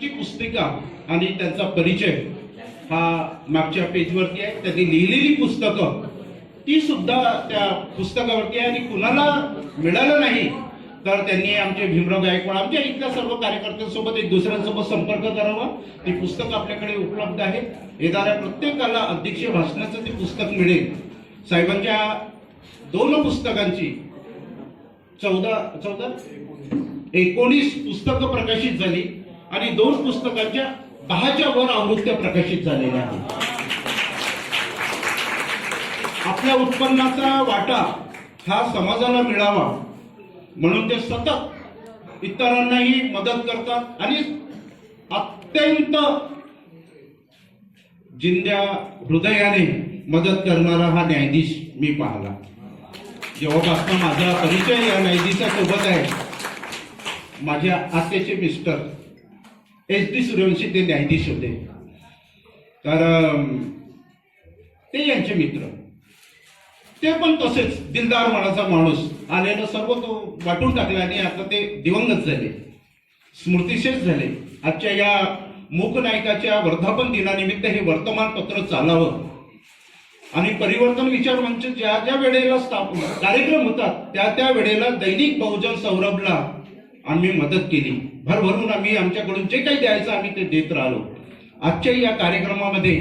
ची पुस्तिका आणि त्यांचा परिचय हा मागच्या पेजवरती आहे. त्यांनी लिहिलेली पुस्तकं ती सुद्धा त्या पुस्तकावरती आहे. आणि कुणाला मिळालं नाही तर त्यांनी आमचे भीमराव गायकवाड आमच्या इथल्या सर्व कार्यकर्त्यांसोबत एक दुसऱ्यांसोबत संपर्क करावा. ती पुस्तक आपल्याकडे उपलब्ध आहे. येणाऱ्या प्रत्येकाला अध्यक्षीय भाषणाचं ते पुस्तक मिळेल. साहेबांच्या 2 पुस्तकांची 19 पुस्तकं प्रकाशित झाली आणि 2 पुस्तकांच्या 10च्या वर आवृत्त्या प्रकाशित झालेल्या आहेत. आपल्या उत्पन्नाचा वाटा हा समाजाला मिळावा म्हणून ते सतत इतरांनाही मदत करतात आणि अत्यंत जिंद्या हृदयाने मदत करणारा हा न्यायाधीश मी पाहिला. जेव्हापासून माझा परिचय या न्यायाधीशासोबत आहे, माझ्या आत्याचे मिस्टर SD सूर्यवंशी ते न्यायाधीश होते, तर ते यांचे मित्र, ते पण तसेच दिलदार मनाचा माणूस. आलेलं सर्व तो वाटून टाकला आणि आता ते दिवंगत झाले, स्मृतिशेष झाले. आजच्या या मूकनायकाच्या वर्धापन दिनानिमित्त हे वर्तमानपत्र चालावं आणि परिवर्तन विचार मंच ज्या ज्या वेळेला कार्यक्रम होतात त्या वेळेला दैनिक बहुजन सौरभला आम्ही मदत केली. भरभरून आम्ही आमच्याकडून जे काही द्यायचं आम्ही ते देत राहिलो. आजच्या या कार्यक्रमामध्ये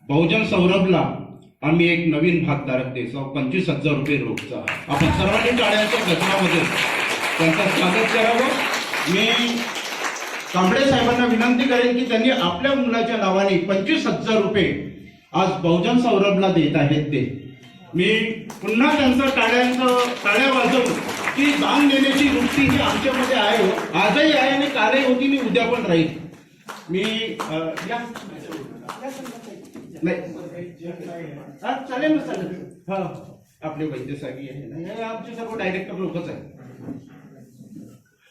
बहुजन सौरभला आम्ही एक नवीन भागधारक देतो, 25,000 रुपये रोखचा. आपण सर्वांनी टाळ्यांच्या गजरामध्ये त्यांचं स्वागत करावं. मी कांबळे साहेबांना विनंती करेन की त्यांनी आपल्या मुलाच्या नावाने 25,000 रुपये आज बहुजन सौरभला देत आहेत. ते मी पुन्हा त्यांचं टाळ्या वाजवून की दान देण्याची वृत्ती ही आमच्यामध्ये आहे, आजही आहे आणि कालही होती आणि उद्या पण राहील. मी चालेल ना, चालेल. हा, आपले वैद्यसाहेब आहे, आमचे सर्व डायरेक्टर लोकच आहेत.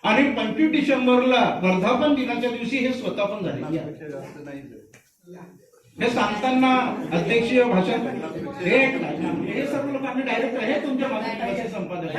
आणि 25 डिसेंबरला वर्धापन दिनाच्या दिवशी हे स्वतः पण झाले. हे सांगताना अध्यक्षीय भाषण हे सर्व लोक आम्ही डायरेक्टर हे तुमच्या माध्यमाचे संपादक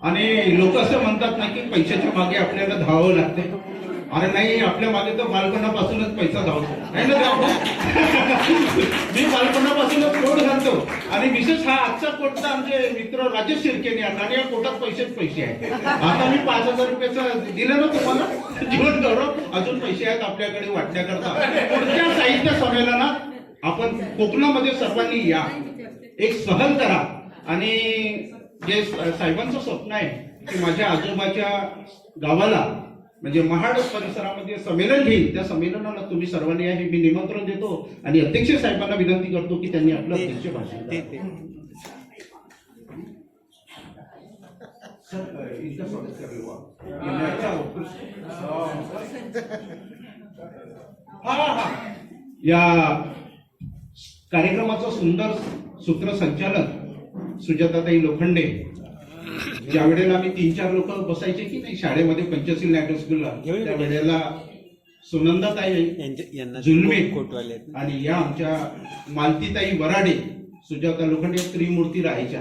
आणि लोक असं म्हणतात ना की पैशाच्या मागे आपल्याला धावावं लागते. अरे नाही, आपल्या मागे तर बालपणापासूनच पैसा धावतो आहे ना. मी बालपणापासूनच कोट घालतो आणि विशेष हा आजचा कोट तर आमचे मित्र राजेश शिर्केने आणला आणि या कोटात पैसेच पैसे आहेत. आता मी 5,000 रुपयाचं दिलं ना तुम्हाला जीवन गौरव, अजून पैसे आहेत आपल्याकडे वाटण्याकरता. पुढच्या साहित्य संमेलनात आपण कोकणामध्ये सर्वांनी या, एक सहल करा. आणि जे साहेबांचं स्वप्न आहे की माझ्या आजोबाच्या गावाला म्हणजे महाड परिसरामध्ये संमेलन घेईल, त्या संमेलनाला तुम्ही सर्वांनी या हे मी निमंत्रण देतो. आणि अध्यक्ष साहेबांना विनंती करतो की त्यांनी आपलं अध्यक्ष भाषण या कार्यक्रमाचं सुंदर सूत्रसंचालन सुजाताताई लोखंडे. ज्या वेळेला आम्ही 3-4 लोक बसायचे की नाही शाळेमध्ये पंचशील नॅशनल स्कूलला, त्या वेळेला सुनंदाताई जुलमे आणि या आमच्या मालतीताई वराडे, सुजाता लोखंडे त्रिमूर्ती राहायच्या.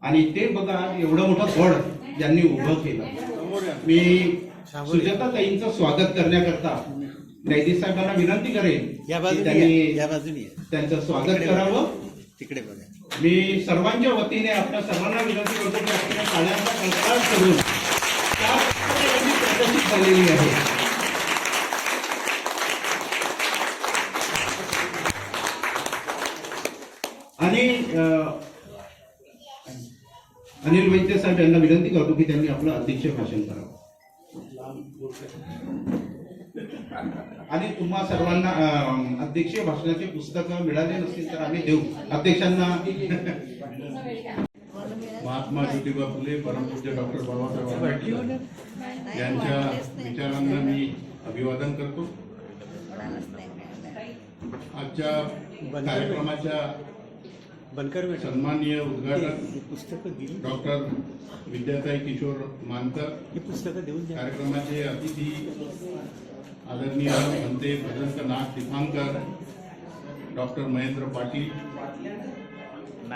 आणि ते बघा एवढं मोठं गड यांनी उभं केलं. मी सुजाताताईंचं स्वागत करण्याकरता न्यायाधीश साहेबांना विनंती करेन की त्यांनी त्यांचं स्वागत करावं. तिकडे बघा. मी सर्वांच्या वतीने आपल्या सर्वांना विनंती करतो की आपल्या टाळ्यांचा कडकडाट करून प्रदर्शित झालेली आहे. आणि अनिल वैद्य साहेब यांना विनंती करतो की त्यांनी आपलं अध्यक्ष भाषण करावं. आणि तुम्हा सर्वांना अध्यक्षीय भाषणाचे पुस्तक मिळाले नसतील तर आम्ही देऊ. अध्यक्षांना महात्मा ज्योतिबा फुले, परमपूज्य डॉक्टर बाबासाहेब आंबेडकर यांच्या विचारांना मी अभिवादन करतो. आजच्या कार्यक्रमाच्या बनकर सन्माननीय उद्घाटक ही पुस्तकं दिली, डॉक्टर विद्याताई किशोर मानकर, ही पुस्तकं देऊन द्या. कार्यक्रमाचे अतिथी आदरणीय म्हणते भदंत नाथ तिफांकर, डॉक्टर महेंद्र पाटील,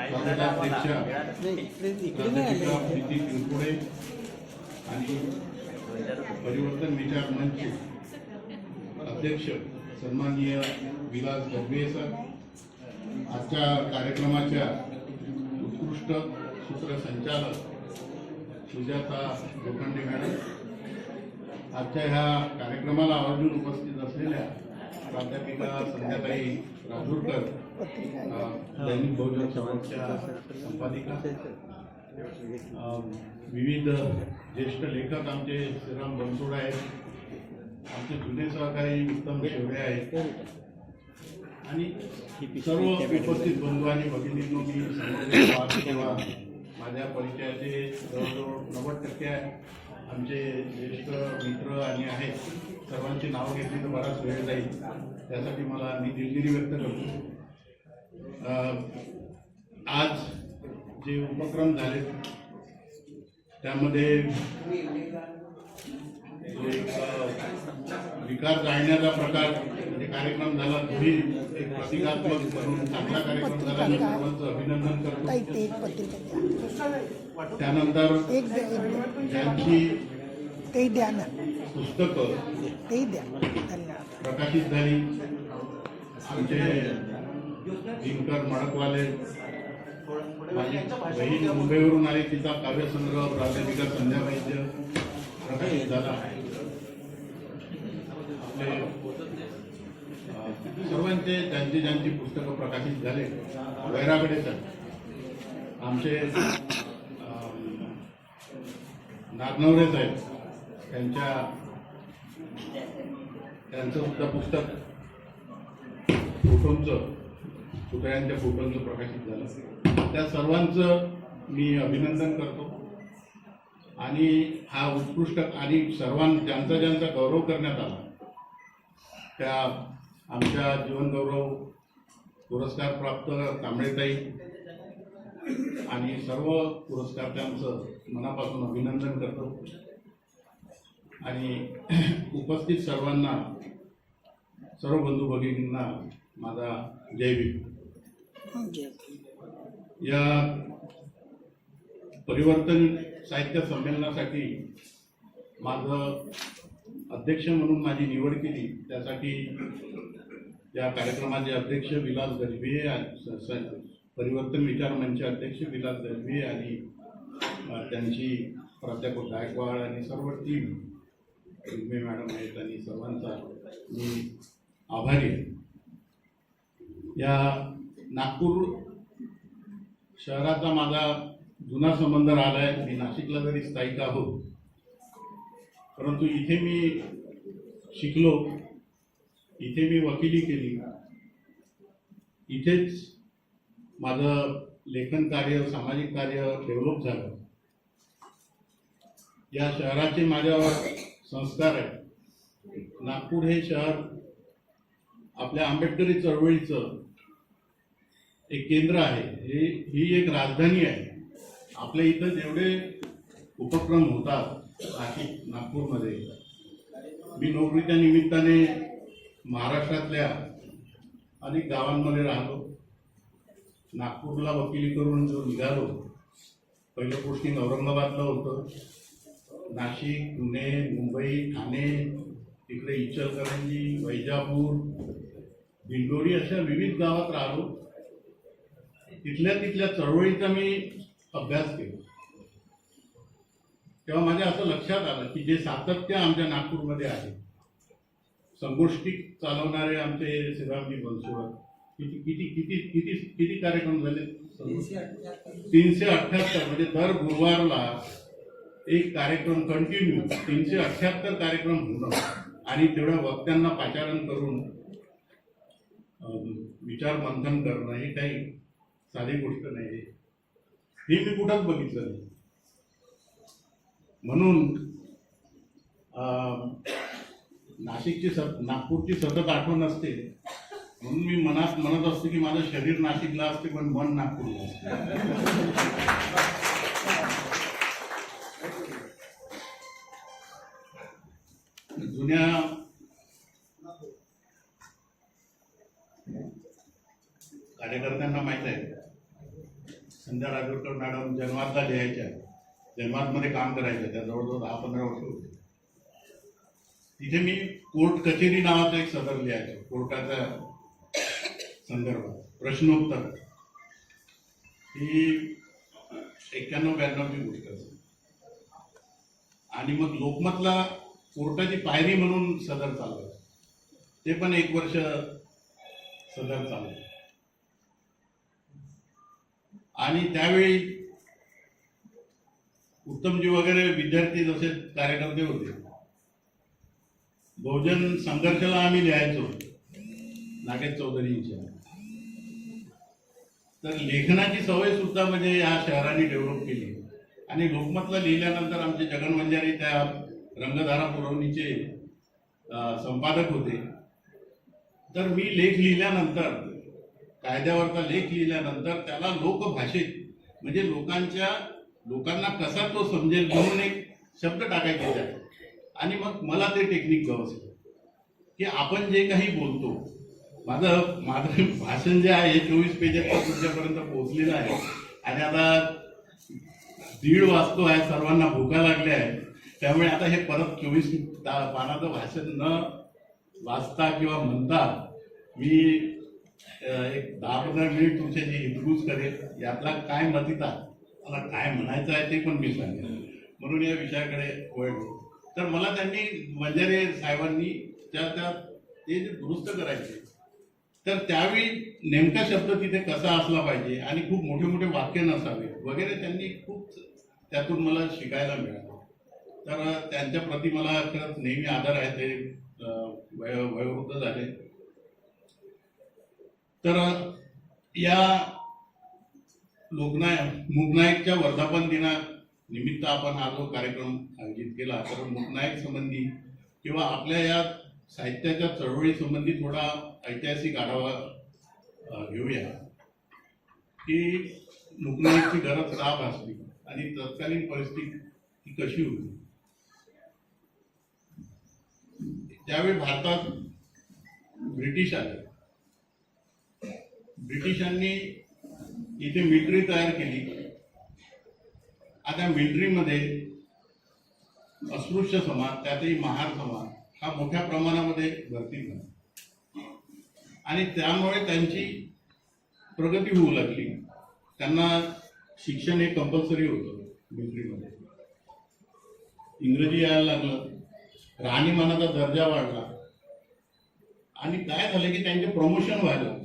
स्वागताध्यक्षा नाही, इकडे नाही प्राध्यापिका आले. प्रीती पिंपुडे आणि परिवर्तन विचार मंच अध्यक्ष सन्माननीय विलास गजबे सर, आजच्या कार्यक्रमाच्या उत्कृष्ट सूत्रसंचालक सुजाता लोखंडे मॅडम, आजच्या ह्या कार्यक्रमाला आवर्जून उपस्थित असलेल्या प्राध्यापिका संध्याताई राजूरकर, दैनिक बहुजन समाजच्या संपादिका, विविध ज्येष्ठ लेखक आमचे श्रीराम बनसोड आहेत, आमचे जुने सहकारी उत्तम शेवडे आहेत आणि सर्व उपस्थित बंधू आणि भगिनींनो, मी समोर पाहतो तेव्हा माझ्या परिचयाचे जवळजवळ 90% आमचे ज्येष्ठ मित्र आणि आहेत. सर्वांची नावं घेतली तर बराच वेळ जाईल, त्यासाठी मी दिलगिरी व्यक्त करतो. आज जे उपक्रम झाले त्यामध्ये विकार जाळण्याचा प्रकार म्हणजे कार्यक्रम झाला, तोही एक प्रतिकात्मक म्हणून चांगला कार्यक्रम झाला. मी सर्वांचं अभिनंदन करतो. त्यानंतर ज्यांची पुस्तकं प्रकाशित झाली, आमचे दिनकर मडकवाले, माझी बहीण मुंबईवरून आली, तिचा काव्यसंग्रह प्राध्यापिका संध्या वैद्य प्रकाशित झाला. सर्वांचे ज्यांची पुस्तकं प्रकाशित झाले, वैरागडे सर, आमचे नागनवरे साहेब, त्यांचं सुद्धा पुस्तक फोटोंचं, पुतळ्यांच्या फोटोंचं प्रकाशित झालं. त्या सर्वांचं मी अभिनंदन करतो आणि हा उत्कृष्ट आणि ज्यांचा गौरव करण्यात आला त्या आमच्या जीवनगौरव पुरस्कार प्राप्त कांबळेताई आणि सर्व पुरस्कारांचं मनापासून अभिनंदन करतो आणि उपस्थित सर्वांना, सर्व बंधू भगिनींना माझा जय भीम. या परिवर्तन साहित्य संमेलनासाठी माझं अध्यक्ष म्हणून माझी निवड केली, त्यासाठी या कार्यक्रमाचे अध्यक्ष विलास गजबे, परिवर्तन विचार मंच अध्यक्ष विलास गजबे आणि त्यांची प्राध्यापक गायकवाड आणि सर्व टीम, रुक्मे मॅडम आहेत आणि सर्वांचा मी आभारी आहे. या नागपूर शहराचा माझा जुना संबंध राहिला आहे. मी नाशिकला जरी स्थायिक आहोत, परंतु इथे मी शिकलो, इथे मी वकिली केली, इथेच माझं लेखन कार्य, सामाजिक कार्य डेव्हलप झालं. या शहराचे माझ्यावर संस्कार आहेत. नागपूर हे शहर आपल्या आंबेडकरी चळवळीचं एक केंद्र आहे. ही एक राजधानी आहे. आपल्या इथं जेवढे उपक्रम होतात नागपूरमध्ये, मी नोकरीच्या निमित्ताने महाराष्ट्रातल्या अनेक गावांमध्ये राहतो. नागपूरला वकिली करून जो निघालो, पहिलं पोस्टिंग औरंगाबादला होतं. नाशिक, पुणे, मुंबई, ठाणे, तिकडे इचलकरंजी, वैजापूर, दिंडोरी अशा विविध गावात राहिलो. तिथल्या चळवळीचा मी अभ्यास केला. तेव्हा माझ्या असं लक्षात आलं की जे सातत्य आमच्या नागपूरमध्ये आहे, संगोष्ठी चालवणारे आमचे श्रीरामजी बनसोड, किती कार्यक्रम झाले, 378. म्हणजे दर गुरुवारला एक कार्यक्रम कंटिन्यू, 378 कार्यक्रम होणं आणि तेवढ्या वक्त्यांना पाचारण करून विचार मंथन करणं ही काही साधी गोष्ट नाही. ही मी कुठंच बघितलं नाही. म्हणून नागपूरची सतत आठवण असते म्हणून मी मनात म्हणत असतो की माझं शरीर नाशिकला असते पण मन नागपूरला असते. जुन्या कार्यकर्त्यांना माहित आहे संध्या राजूरकर मॅडम जन्मातला लिहायच्या, जन्मातमध्ये काम करायचं, त्या जवळजवळ 10-15 वर्ष होते. तिथे मी कोर्ट कचेरी नावाचं एक सदर लिहायचो, कोर्टाच्या संदर्भात प्रश्नोत्तर. ही 91-92ची गोष्ट असेल. आणि मग लोकमतला कोर्टाची पायरी म्हणून सदर चाललं, ते पण 1 वर्ष सदर चाललं. आणि त्यावेळी उत्तमजी वगैरे विद्यार्थी जसे कार्यकर्ते होते, बहुजन संघर्षाला आम्ही लिहायचो नागेश चौधरींच्या. तर लेखनाची सवय सुद्धा म्हणजे या शहराने डेव्हलप केली. आणि लोकमतला लिहिल्यानंतर आमचे जगन वंजारी त्या रंगधारा पुरवणीचे संपादक होते. तर मी लेख लिहिल्यानंतर, कायद्यावरचा लेख लिहिल्यानंतर त्याला लोकभाषेत म्हणजे लोकांना कसा तो समजेल म्हणून एक शब्द टाकायचे त्यात. आणि मग मला ते टेक्निक गवसलं की आपण जे काही बोलतो, माझं भाषण जे आहे 24 पेजेसचं तुमच्यापर्यंत पोहोचलेलं आहे. आणि आता 1:30 वाजतो आहे, सर्वांना भुका लागल्या आहे. त्यामुळे आता हे परत 24 पानाचं भाषण न वाचता किंवा म्हणता मी एक 10-15 मिनिट तुमच्याशी हितगुज करेल. यातला काय मतिता, मला काय म्हणायचं आहे ते पण मी सांगेन. म्हणून या विषयाकडे वळलो. तर मला त्यांनी वंजारे साहेबांनी ते जे दुरुस्त करायचे, तर त्यावेळी नेमका शब्द तिथे कसा असला पाहिजे आणि खूप मोठे मोठे वाक्य नसावे वगैरे त्यांनी खूप त्यातून मला शिकायला मिळालं. तर त्यांच्या प्रती मला खरंच नेहमी आदर आहे. ते वयोवृद्ध झाले. तर या मूकनायकच्या वर्धापन दिना निमित्त आपण हा जो कार्यक्रम आयोजित केला, तर मूकनायक संबंधी किंवा आपल्या या साहित्याच्या चळवळी संबंधी थोडा ऐतिहासिक आढावा घेऊया की मूकनायकची गरज का भासली आणि तत्कालीन परिस्थिती कशी होती. त्यावेळी भारतात ब्रिटिश आले. ब्रिटिशांनी इथे मिलिटरी तयार केली. आता मिलिटरीमध्ये अस्पृश्य समाज, त्यातही महार समाज हा मोठ्या प्रमाणामध्ये भरती झाला आणि त्यामुळे त्यांची प्रगती होऊ लागली. त्यांना शिक्षण हे कंपल्सरी होतं मिलिटरीमध्ये. इंग्रजी यायला लागलं, राहणीमानाचा दर्जा वाढला आणि काय झालं की त्यांचे प्रमोशन व्हायला.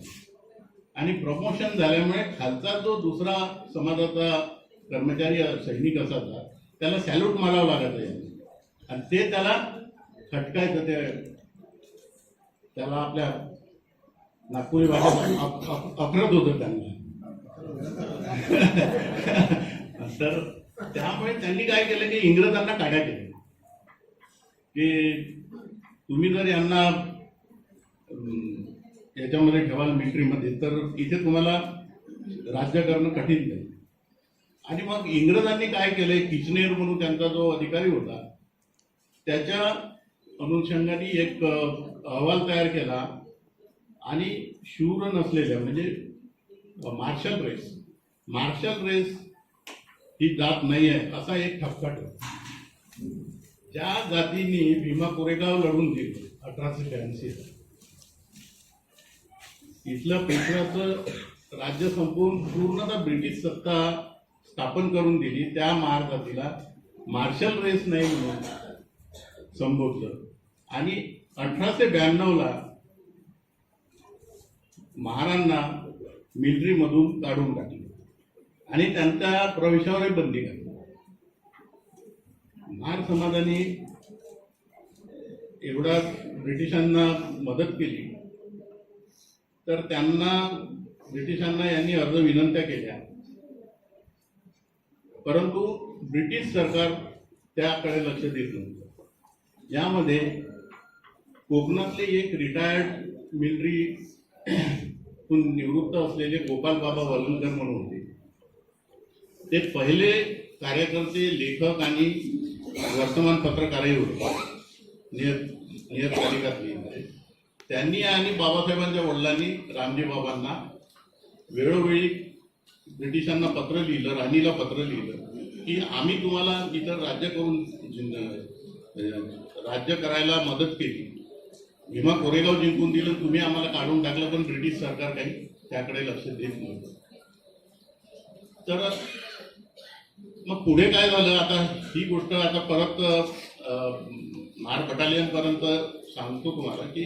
आणि प्रमोशन झाल्यामुळे खालचा जो दुसरा समाजाचा कर्मचारी सैनिक असायचा त्याला सॅल्यूट मारावं लागायचं आणि ते त्याला खटकायचं. त्याला आपल्या नागपुरी भाषेत अफरत होतं त्यांना. तर त्यामुळे त्यांनी काय केलं की इंग्रजांना काढ्या केल्या की तुम्ही जर यांना याच्यामध्ये ठेवाल मिलिटरीमध्ये तर इथे तुम्हाला राज्य करणं कठीण जाईल. आणि मग इंग्रजांनी काय केलंय, किचनेर म्हणून त्यांचा जो अधिकारी होता त्याच्या अनुषंगाने एक अहवाल तयार केला आणि शूर नसलेल्या म्हणजे मार्शल रेस ही जात नाही आहे असा एक ठपका ठेवला. ज्या जातींनी भीमा कोरेगाव लढून दिलं 1882 इथलं पेशव्याचं राज्य संपवून पूर्णतः ब्रिटिश सत्ता स्थापन करून दिली, त्या महार जातीला मार्शल रेस नाही म्हणून संबोधलं. आणि 1892 महारांना मिलिटरीमधून काढून टाकले आणि त्यांच्या प्रवेशावर बंदी घातली. महार समाजाने एवढा ब्रिटिशांना मदत केली तर ब्रिटिशांना यांनी अर्ज विनंत्या केल्या, परंतु ब्रिटिश सरकार त्याकडे लक्ष देत नव्हतं. यामध्ये कोकणातले एक रिटायर्ड मिलिटरी तून निवृत्त असलेले गोपाल बाबा वलंकर म्हणून होते. ते पहिले कार्यकर्ते, लेखक आणि वर्तमानपत्रकारही होते, नियतकालिकात लिहिणारे. त्यांनी आणि बाबासाहेबांच्या वडिलांनी रामजी बाबांना वेळोवेळी ब्रिटिशांना पत्र लिहिलं, राणीला पत्र लिहिलं की आम्ही तुम्हाला इतर राज्य करायला मदत केली, भीमा कोरेगाव जिंकून दिलं, तुम्ही आम्हाला काढून टाकलं, पण ब्रिटिश सरकार काही त्याकडे लक्ष देत नव्हतं. तर मग पुढे काय झालं, आता ही गोष्ट आता परत महार बटालियन पर्यंत सांगतो तुम्हाला की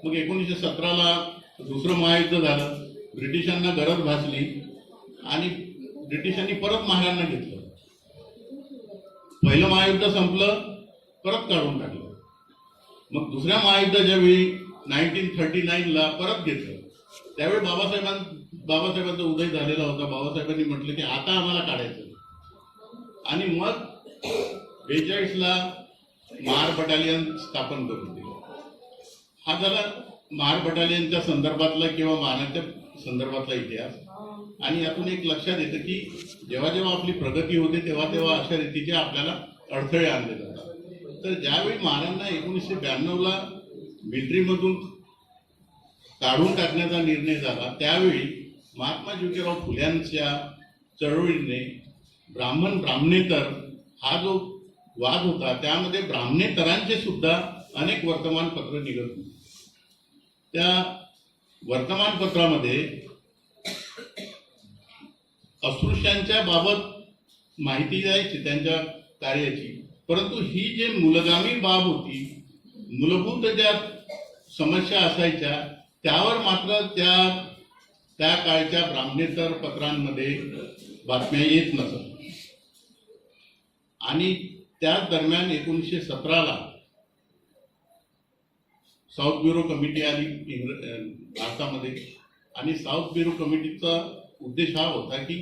मग 1917ला दुसरं महायुद्ध झालं, ब्रिटिशांना गरज भासली आणि ब्रिटिशांनी परत महारांना घेतलं. पहिलं महायुद्ध संपलं, परत काढून टाकलं. मग दुसऱ्या महायुद्धाच्या वेळी 1939ला परत घेतलं. त्यावेळी बाबासाहेबांचा उदय झालेला होता. बाबासाहेबांनी म्हटलं की आता आम्हाला काढायचं, आणि मग 42ला महार बटालियन स्थापन करून दिलं. हा झाला महार बटालियनच्या संदर्भातला किंवा मानाच्या संदर्भातला इतिहास. आणि यातून एक लक्षात येतं की जेव्हा जेव्हा आपली प्रगती होते तेव्हा तेव्हा अशा रीतीचे आपल्याला अडथळे आणले जातात. तर ज्यावेळी महारांना 1992ला मिलिटरीमधून काढून टाकण्याचा निर्णय झाला, त्यावेळी महात्मा ज्योतिराव फुल्यांच्या चळवळीने ब्राह्मणेतर हा जो वाद होता, त्यामध्ये ब्राह्मणेतरांचे सुद्धा अनेक वर्तमानपत्र निघत होती. त्या वर्तमानपत्रामध्ये अस्पृश्यांच्या बाबत माहिती द्यायची त्यांच्या कार्याची, परंतु ही जे मूलगामी बाब होती, मूलभूत ज्या समस्या असायच्या त्यावर मात्र त्या काळच्या ब्राह्मणेतर पत्रांमध्ये बातम्या येत नसत. आणि त्याच दरम्यान 1917ला साऊथ ब्युरो कमिटी आली भारतामध्ये, आणि साऊथ ब्युरो कमिटीचा उद्देश हा होता की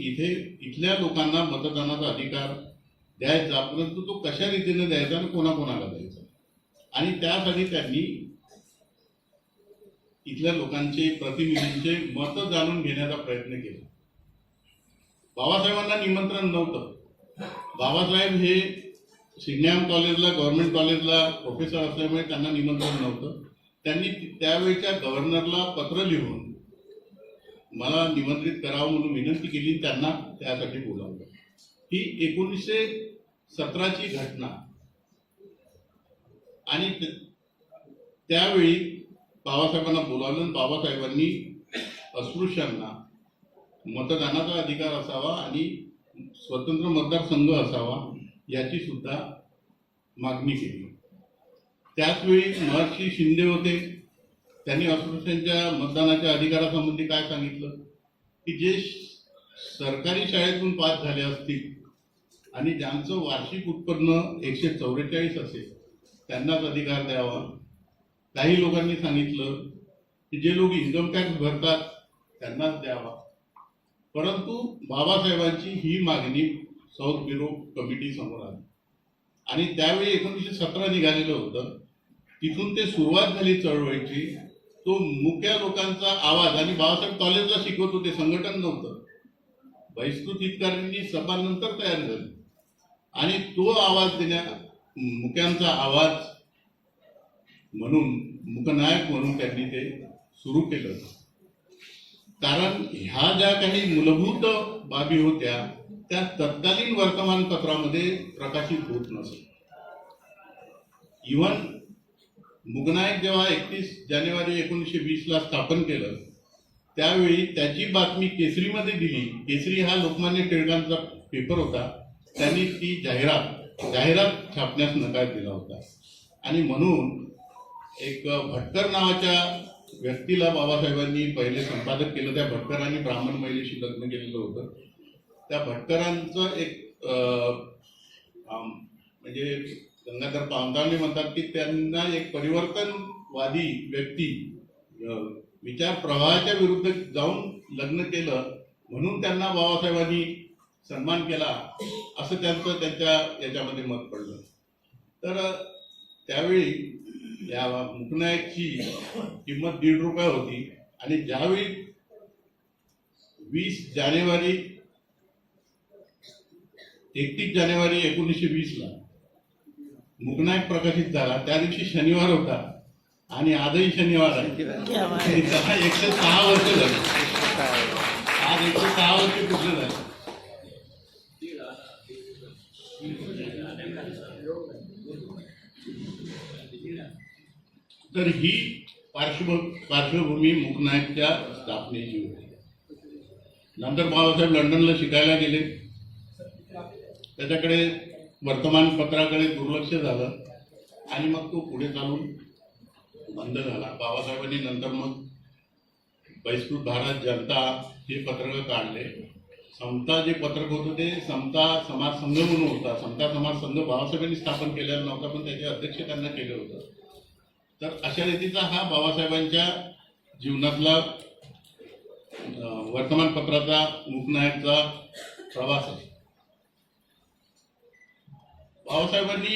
इथल्या लोकांना मतदानाचा अधिकार द्यायचा, परंतु तो कशा रीतीने द्यायचा आणि कोणाकोणाला द्यायचा. आणि त्यासाठी त्यांनी इथल्या लोकांचे, प्रतिनिधींचे मत जाणून घेण्याचा प्रयत्न केला. बाबासाहेबांना निमंत्रण नव्हतं. बाबासाहेब हे सिडनीहॅम कॉलेजला, गव्हर्नमेंट कॉलेजला प्रोफेसर असल्यामुळे त्यांना निमंत्रण नव्हतं. त्यांनी त्यावेळच्या गव्हर्नरला पत्र लिहून मला निमंत्रित करावं म्हणून विनंती केली, त्यांना त्यासाठी बोलावलं. ही 1917ची घटना. आणि त्यावेळी बाबासाहेबांना बोलावलं. बाबासाहेबांनी अस्पृश्यांना मतदानाचा अधिकार असावा आणि स्वतंत्र मतदारसंघ असावा याची सुद्धा मागणी केली. त्याचवेळी महर्षी शिंदे होते. त्यांनी अस्पृश्यांच्या मतदानाच्या अधिकारासंबंधी काय सांगितलं की जे सरकारी शाळेतून पास झाले असतील आणि ज्यांचं वार्षिक उत्पन्न 144 असेल त्यांनाच अधिकार द्यावा. काही लोकांनी सांगितलं की जे लोक इन्कम टॅक्स भरतात त्यांनाच द्यावा. परंतु बाबासाहेबांची ही मागणी साऊथ ब्युरो कमिटी समोर आली आणि त्यावेळी 1917 निघालेलं होतं. तिथून ते सुरुवात झाली चळवळीची. तो मुक्या लोकांचा आवाज, आणि बाबासाहेब कॉलेजला शिकवत होते, संघटन नव्हतं. बहिष्कृत हितकारींनी सभा नंतर तयार झाली आणि तो आवाज मुक्यांचा आवाज म्हणून, मुकनायक म्हणून त्यांनी ते सुरू केलं. कारण ह्या ज्या काही मूलभूत बाबी होत्या त्या तत्कालीन वर्तमानपत्रामध्ये प्रकाशित होत नसत. इव्हन मुकनायक जेव्हा 31 जानेवारी 1920ला स्थापन केलं त्यावेळी त्याची बातमी केसरीमध्ये दिली. केसरी हा लोकमान्य टिळकांचा पेपर होता. त्यांनी ती जाहिरात छापण्यास नकार दिला होता. आणि म्हणून एक भटकर नावाच्या व्यक्तीला बाबासाहेबांनी पहिले संपादक केलं. त्या भटकरांनी ब्राह्मण महिलेशी लग्न केलेलं होतं. त्या भटकरांचं एक म्हणजे गंगाधर पावतांनी म्हणतात की त्यांना एक परिवर्तनवादी व्यक्ती विचार प्रवाहाच्या विरुद्ध जाऊन लग्न केलं म्हणून त्यांना बाबासाहेबांनी सन्मान केला असं त्यांच्या याच्यामध्ये मत पडलं. तर त्यावेळी या मुकनायकची किंमत ₹1.5 होती आणि ज्यावेळी 31 जानेवारी 1920 ला मुकनायक प्रकाशित झाला, त्या दिवशी शनिवार होता आणि आजही शनिवार आहे. त्याला 106 वर्ष झाली. आज 106 वर्ष पूर्ण झाली. तर ही पार्श्वभूमी मुकनायकच्या स्थापनेची होती. नंतर बाबासाहेब लंडनला शिकायला गेले. त्याच्याकडे वर्तमानपत्राकडे दुर्लक्ष झालं आणि मग तो पुढे चालून बंद झाला. बाबासाहेबांनी नंतर मग बहिष्कृत भारत जनता हे पत्रक काढले. समता जे पत्रक होतं ते समता समाज संघ म्हणून होता. समता समाज संघ बाबासाहेबांनी स्थापन केलेला नव्हता, पण त्याचे अध्यक्ष त्यांना केलं होतं. तर अशा रीतीचा हा बाबासाहेबांच्या जीवनातला वर्तमानपत्राचा मुकनायकचा प्रवास आहे. बाबासाहेबांनी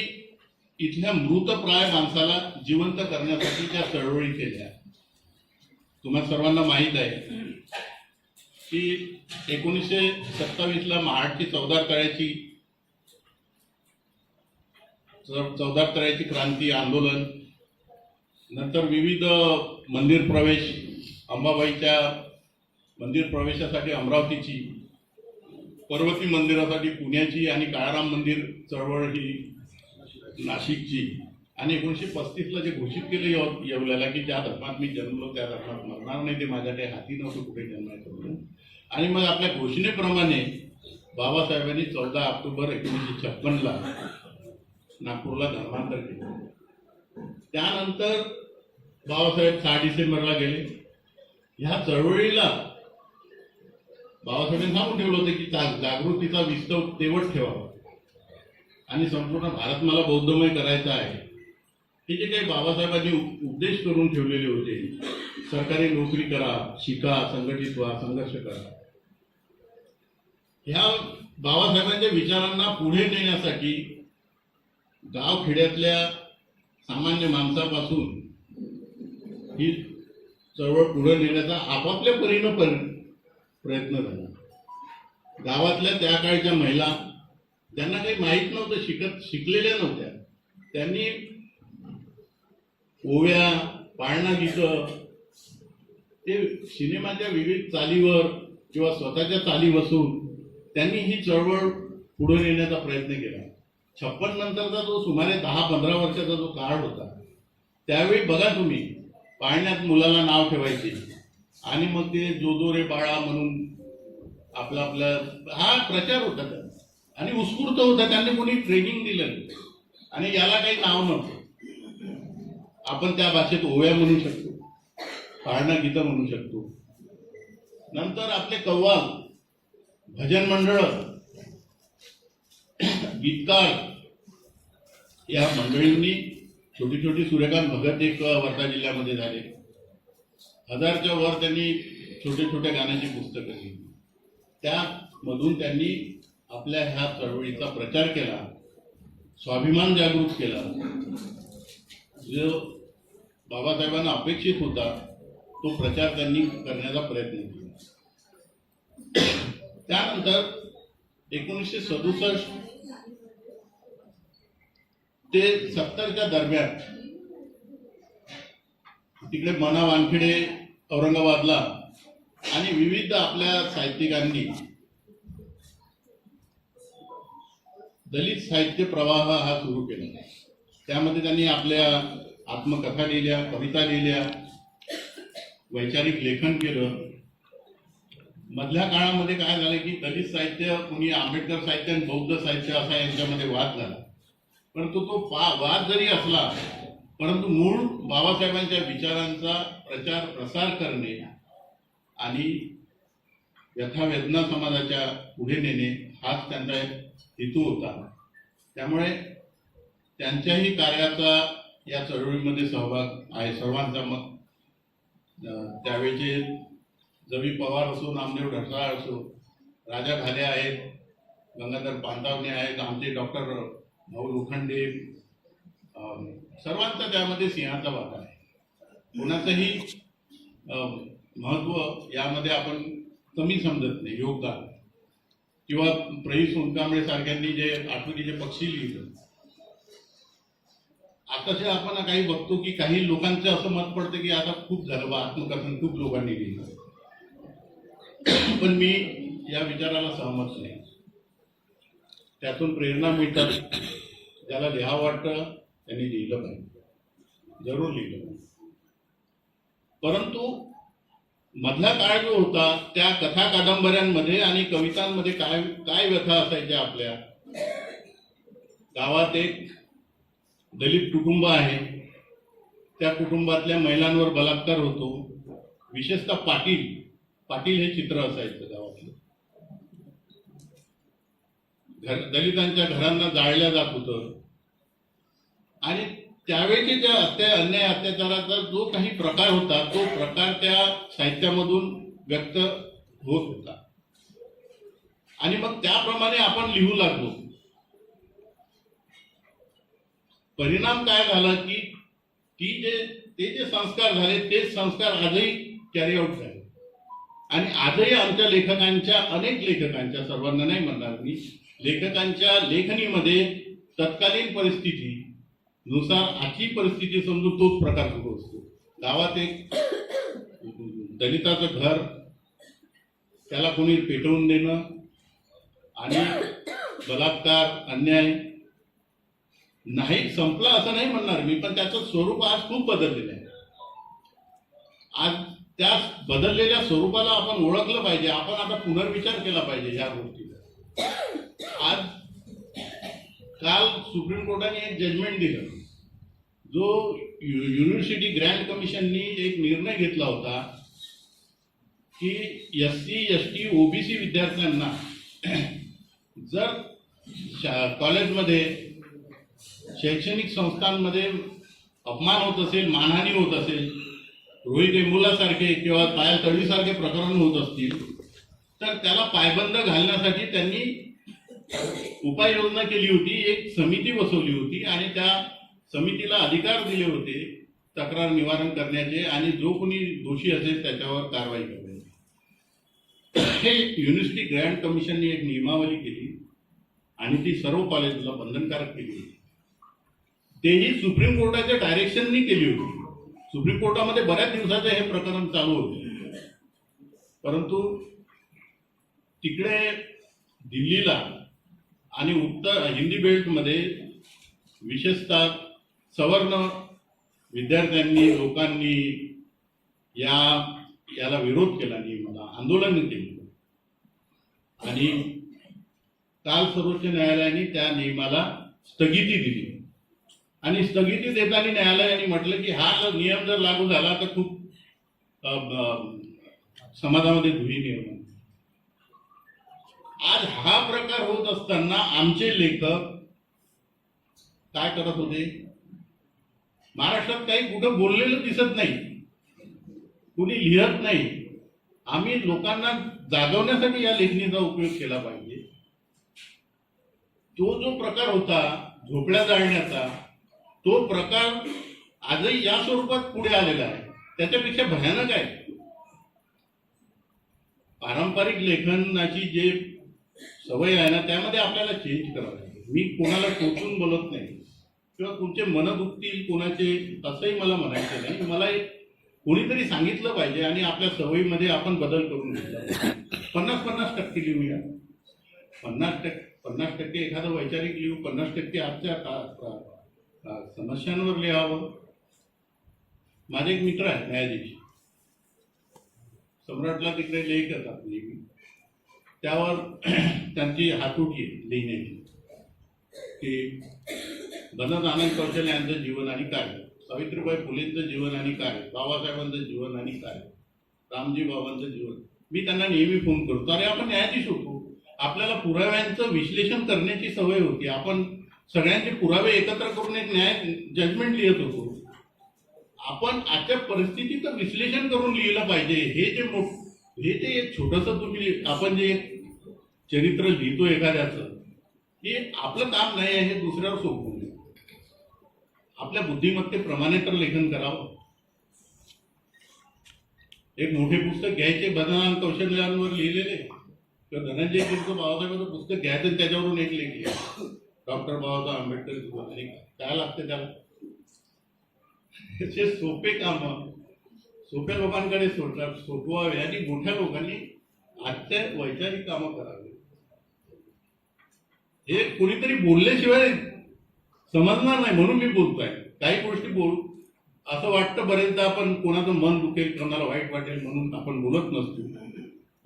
इथल्या मृतप्राय माणसाला जिवंत करण्यासाठी ज्या चळवळी केल्या, तुम्हा सर्वांना माहीत आहे की 1927 ला महाडची चौदार तळ्याची क्रांती आंदोलन, नंतर विविध मंदिर प्रवेश, अंबाबाईच्या मंदिर प्रवेशासाठी अमरावतीची, पर्वती मंदिरासाठी पुण्याची आणि काळाराम मंदिर चळवळ ही नाशिकची, आणि 1935 ला जे घोषित केलं येवल्याला की ज्या धर्मात मी जन्मलो त्या धर्मात मरणार नाही, ते माझ्या काही हाती नव्हतं कुठे जन्मायचं म्हणून. आणि मग आपल्या घोषणेप्रमाणे बाबासाहेबांनी 14 ऑक्टोबर 1956 ला नागपूरला धर्मांतर केलं. त्यानंतर बाबासाहेब 6 डिसेंबरला गेले. ह्या चळवळीला बाबासाहेबांनी सांगून ठेवलं होतं की जागृतीचा विस्तव तेवढ ठेवावा आणि संपूर्ण भारत मला बौद्धमय करायचा आहे. हे जे काही बाबासाहेबांनी उपदेश करून ठेवलेले होते, सरकारी नोकरी करा, शिका, संघटित व्हा, संघर्ष करा, ह्या बाबासाहेबांच्या विचारांना पुढे नेण्यासाठी गावखेड्यातल्या सामान्य माणसापासून ही चळवळ पुढे नेण्याचा आपापल्या परीनं प्रयत्न झाला. गावातल्या त्या काळच्या महिला, त्यांना काही माहीत नव्हतं, शिकलेल्या नव्हत्या, त्यांनी ओव्या, पाळणा गीतं, ते सिनेमाच्या विविध चालीवर किंवा स्वतःच्या चाली बसून त्यांनी ही चळवळ पुढे नेण्याचा प्रयत्न केला. 56 नंतरचा जो सुमारे 10-15 वर्षाचा जो काळ होता, त्यावेळी बघा तुम्ही, पाळण्यात मुलाला नाव ठेवायचे आणि मग ते जो रे बाळा म्हणून आपला हा प्रचार होता त्यांचा आणि उत्स्फूर्त होता. त्यांनी कोणी ट्रेनिंग दिलं आणि याला काही नाव नव्हतं. आपण त्या भाषेत ओव्या म्हणू शकतो, पाळणा गीतं म्हणू शकतो. नंतर आपले कव्वाल, भजन मंडळ, गीतकार या मंडळींनी, छोटी छोटी सूर्यकांत भगत एक वर्धा जिल्ह्यामध्ये झाले. 1000च्या वर त्यांनी छोटे छोट्या गाण्याची पुस्तकं लिहिली. त्यामधून त्यांनी आपल्या ह्या चळवळीचा प्रचार केला, स्वाभिमान जागृत केला. जो बाबासाहेबांना अपेक्षित होता तो प्रचार त्यांनी करण्याचा प्रयत्न केला. त्यानंतर 1967 ते 70च्या दरम्यान तिकडे मना वानखेडे औरंगाबादला आणि विविध आपल्या साहित्यिकांनी दलित साहित्य प्रवाह हा सुरू केला. त्यामध्ये त्यांनी आपल्या आत्मकथा लिहिल्या, कविता लिहिल्या, वैचारिक लेखन केलं. मधल्या काळामध्ये काय झालं की दलित साहित्य, कुणी आंबेडकर साहित्य आणि बौद्ध साहित्य असा यांच्यामध्ये वाद झाला. परंतु तो वाद जरी असला, परंतु मूळ बाबासाहेबांच्या विचारांचा प्रचार प्रसार करणे आणि व्यथावेदना समाजाच्या पुढे नेणे हाच त्यांचा हेतू होता. त्यामुळे त्यांच्याही कार्याचा या चळवळीमध्ये सहभाग आहे सर्वांचा. मग त्यावेळेचे जवी पवार असो, नामदेव ढसाळ असो, राजा घाले आहेत, गंगाधर पांतावणे आहेत, आमचे डॉक्टर भाऊ लोखंडे, सर्वांचा त्यामध्ये सिंहाचा वाटा आहे. कोणाचंही महत्व यामध्ये आपण कमी समजत नाही. योगदान किंवा प्रई सोनकांबळे सारख्यांनी जे आठवणीचे पक्षी लिहिलं, आताचे आपण काही बघतो की काही लोकांचं असं मत पडतं की आता खूप झालं बा, आत्मकथन खूप लोकांनी लिहिलं. पण मी या विचाराला सहमत नाही. त्यातून प्रेरणा मिळतात. ज्याला लिहावं वाटतं त्यांनी लिहिलं पाहिजे, जरूर लिहिलं पाहिजे. परंतु मधला काळ जो होता त्या कथा कादंबऱ्यांमध्ये आणि कवितांमध्ये काय काय व्यथा असायच्या. आपल्या गावात एक दलित कुटुंब आहे, त्या कुटुंबातल्या महिलांवर बलात्कार होतो. विशेषतः पाटील हे चित्र असायचं गावातलं. दलितांच्या घरांना जाळल्या जात होतं. आणि त्यावेळेचे ज्या अन्याय अत्याचाराचा जो काही प्रकार होता तो प्रकार त्या साहित्यामधून व्यक्त होत होता. आणि मग त्याप्रमाणे आपण लिहू लागलो. परिणाम काय झाला की ते जे संस्कार झाले तेच संस्कार आजही कॅरी आउट झाले. आणि आजही आमच्या लेखकांच्या, अनेक लेखकांच्या, सर्वांना नाही म्हणणार मी, लेखकांच्या लेखणीमध्ये तत्कालीन परिस्थिती नुसार आजची परिस्थिती समजून तोच प्रकार सुरू असतो. गावात एक दलिताचं घर, त्याला कोणी पेटवून देणं आणि बलात्कार, अन्याय नाही संपला असं नाही म्हणणार मी, पण त्याचं स्वरूप आज खूप बदललेलं आहे. आज त्या बदललेल्या स्वरूपाला आपण ओळखलं पाहिजे. आपण आता पुनर्विचार केला पाहिजे ह्या गोष्टीचा. आज काल सुप्रीम कोर्टाने एक जजमेंट दिलं. जो युनिव्हर्सिटी ग्रँट कमिशननी एक निर्णय घेतला होता की SC, ST, OBC विद्यार्थ्यांना जर कॉलेजमध्ये, शैक्षणिक संस्थांमध्ये अपमान होत असेल, मानहानी होत असेल, रोहित वेमुलासारखे किंवा पायल तळवीसारखे प्रकरण होत असतील, तर त्याला पायबंद घालण्यासाठी त्यांनी उपाययोजना केली होती. एक समिती बसवली होती आणि त्या समितीला अधिकार दिले होते तक्रार निवारण करण्याचे आणि जो कोणी दोषी असेल त्याच्यावर कारवाई करण्याची. हे युनिव्हर्सिटी ग्रँट कमिशनने एक नियमावली केली आणि ती सर्व कॉलेजला बंधनकारक केली होती. तेही सुप्रीम कोर्टाच्या डायरेक्शननी केली होती. सुप्रीम कोर्टामध्ये बऱ्याच दिवसाचं हे प्रकरण चालू होते. परंतु तिकडे दिल्लीला आणि उत्तर हिंदी बेल्टमध्ये विशेषतः सवर्ण विद्यार्थ्यांनी, लोकांनी याला विरोध केला, नियमाला आंदोलन केलं. आणि काल सर्वोच्च न्यायालयाने त्या नियमाला स्थगिती दिली. आणि स्थगिती देताना न्यायालयाने म्हटलं की हा नियम जर लागू झाला तर खूप समाजामध्ये धुळी निर्माण. आज हा प्रकार होत असताना आमचे लेखक काय करत होते? महाराष्ट्रात काही कुठं बोललेलं दिसत नाही, कुणी लिहत नाही. आम्ही लोकांना जागवण्यासाठी या लेखणीचा उपयोग केला पाहिजे. तो जो प्रकार होता झोपड्या जाळण्याचा, तो प्रकार आजही या स्वरूपात पुढे आलेला आहे. त्याच्यापेक्षा भयानक आहे. पारंपरिक लेखनाची जे सवय आहे ना, त्यामध्ये आपल्याला चेंज करावं लागेल. मी कोणाला टोचून बोलत नाही किंवा तुमचे मन दुखतील कोणाचे असंही मला म्हणायचं नाही. मला कोणीतरी सांगितलं पाहिजे आणि आपल्या सवयीमध्ये आपण बदल करून घेतला. 50-50% लिहूया. 50% एखादं वैचारिक लिहू, 50% आजच्या समस्यांवर लिहावं. माझे एक मित्र आहेत न्यायाधीश, सम्राटला तिकडे लेख येतात नेहमी, त्यावर त्यांची हातोटी लिहिण्याची की गणत आनंद कौशल यांचं जीवन आणि कार्य, सावित्रीबाई फुलेंचं जीवन आणि कार्य, बाबासाहेबांचं जीवन आणि कार्य, रामजी बाबांचं जीवन. मी त्यांना नेहमी फोन करतो, अरे आपण न्यायाधीश होतो, आपल्याला पुराव्यांचं विश्लेषण करण्याची सवय होती. आपण सगळ्यांचे पुरावे एकत्र करून एक जजमेंट लिहित होतो. आपण आजच्या परिस्थितीचं विश्लेषण करून लिहिलं पाहिजे. हे जे एक छोटंसं तुम्ही आपण जे चरित्र लिहितो एखाद्याचं, हे आपलं काम नाही आहे, हे दुसऱ्यावर सोपवून दे. आपल्या बुद्धिमत्तेप्रमाणे तर लेखन करावं. एक मोठे पुस्तक घ्यायचे बदनाम कौशल्यांवर लिहिलेले, तर धनंजय कीरचं बाबासाहेबांचं पुस्तक घ्यायचं आणि त्याच्यावरून एक लेख लिहा, डॉक्टर बाबासाहेब आंबेडकर. काय लागते त्याला? असे सोपे काम सोप्या लोकांकडे सोपवावे आणि मोठ्या लोकांनी आजच्या वैचारिक कामं करावी. हे कोणीतरी बोलल्याशिवाय समजणार नाही, म्हणून मी बोलतोय. काही गोष्टी असं वाटतं बरेचदा आपण कोणाचं मन दुखेल, कोणाला वाईट वाटेल म्हणून आपण बोलत नसतो.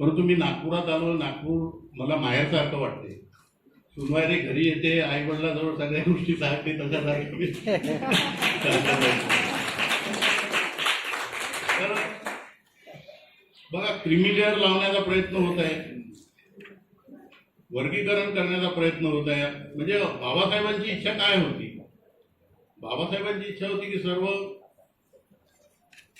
परंतु मी नागपुरात आलो, नागपूर मला माहेरसारखं वाटते. सुनवाई घरी येते, आई वडिलांजवळ सगळ्या गोष्टी सांगते, तशा तर बघा, क्रिमिलेअर लावण्याचा प्रयत्न होत आहे, वर्गीकरण करण्याचा प्रयत्न होत आहे. म्हणजे बाबासाहेबांची इच्छा काय होती? बाबासाहेबांची इच्छा होती की सर्व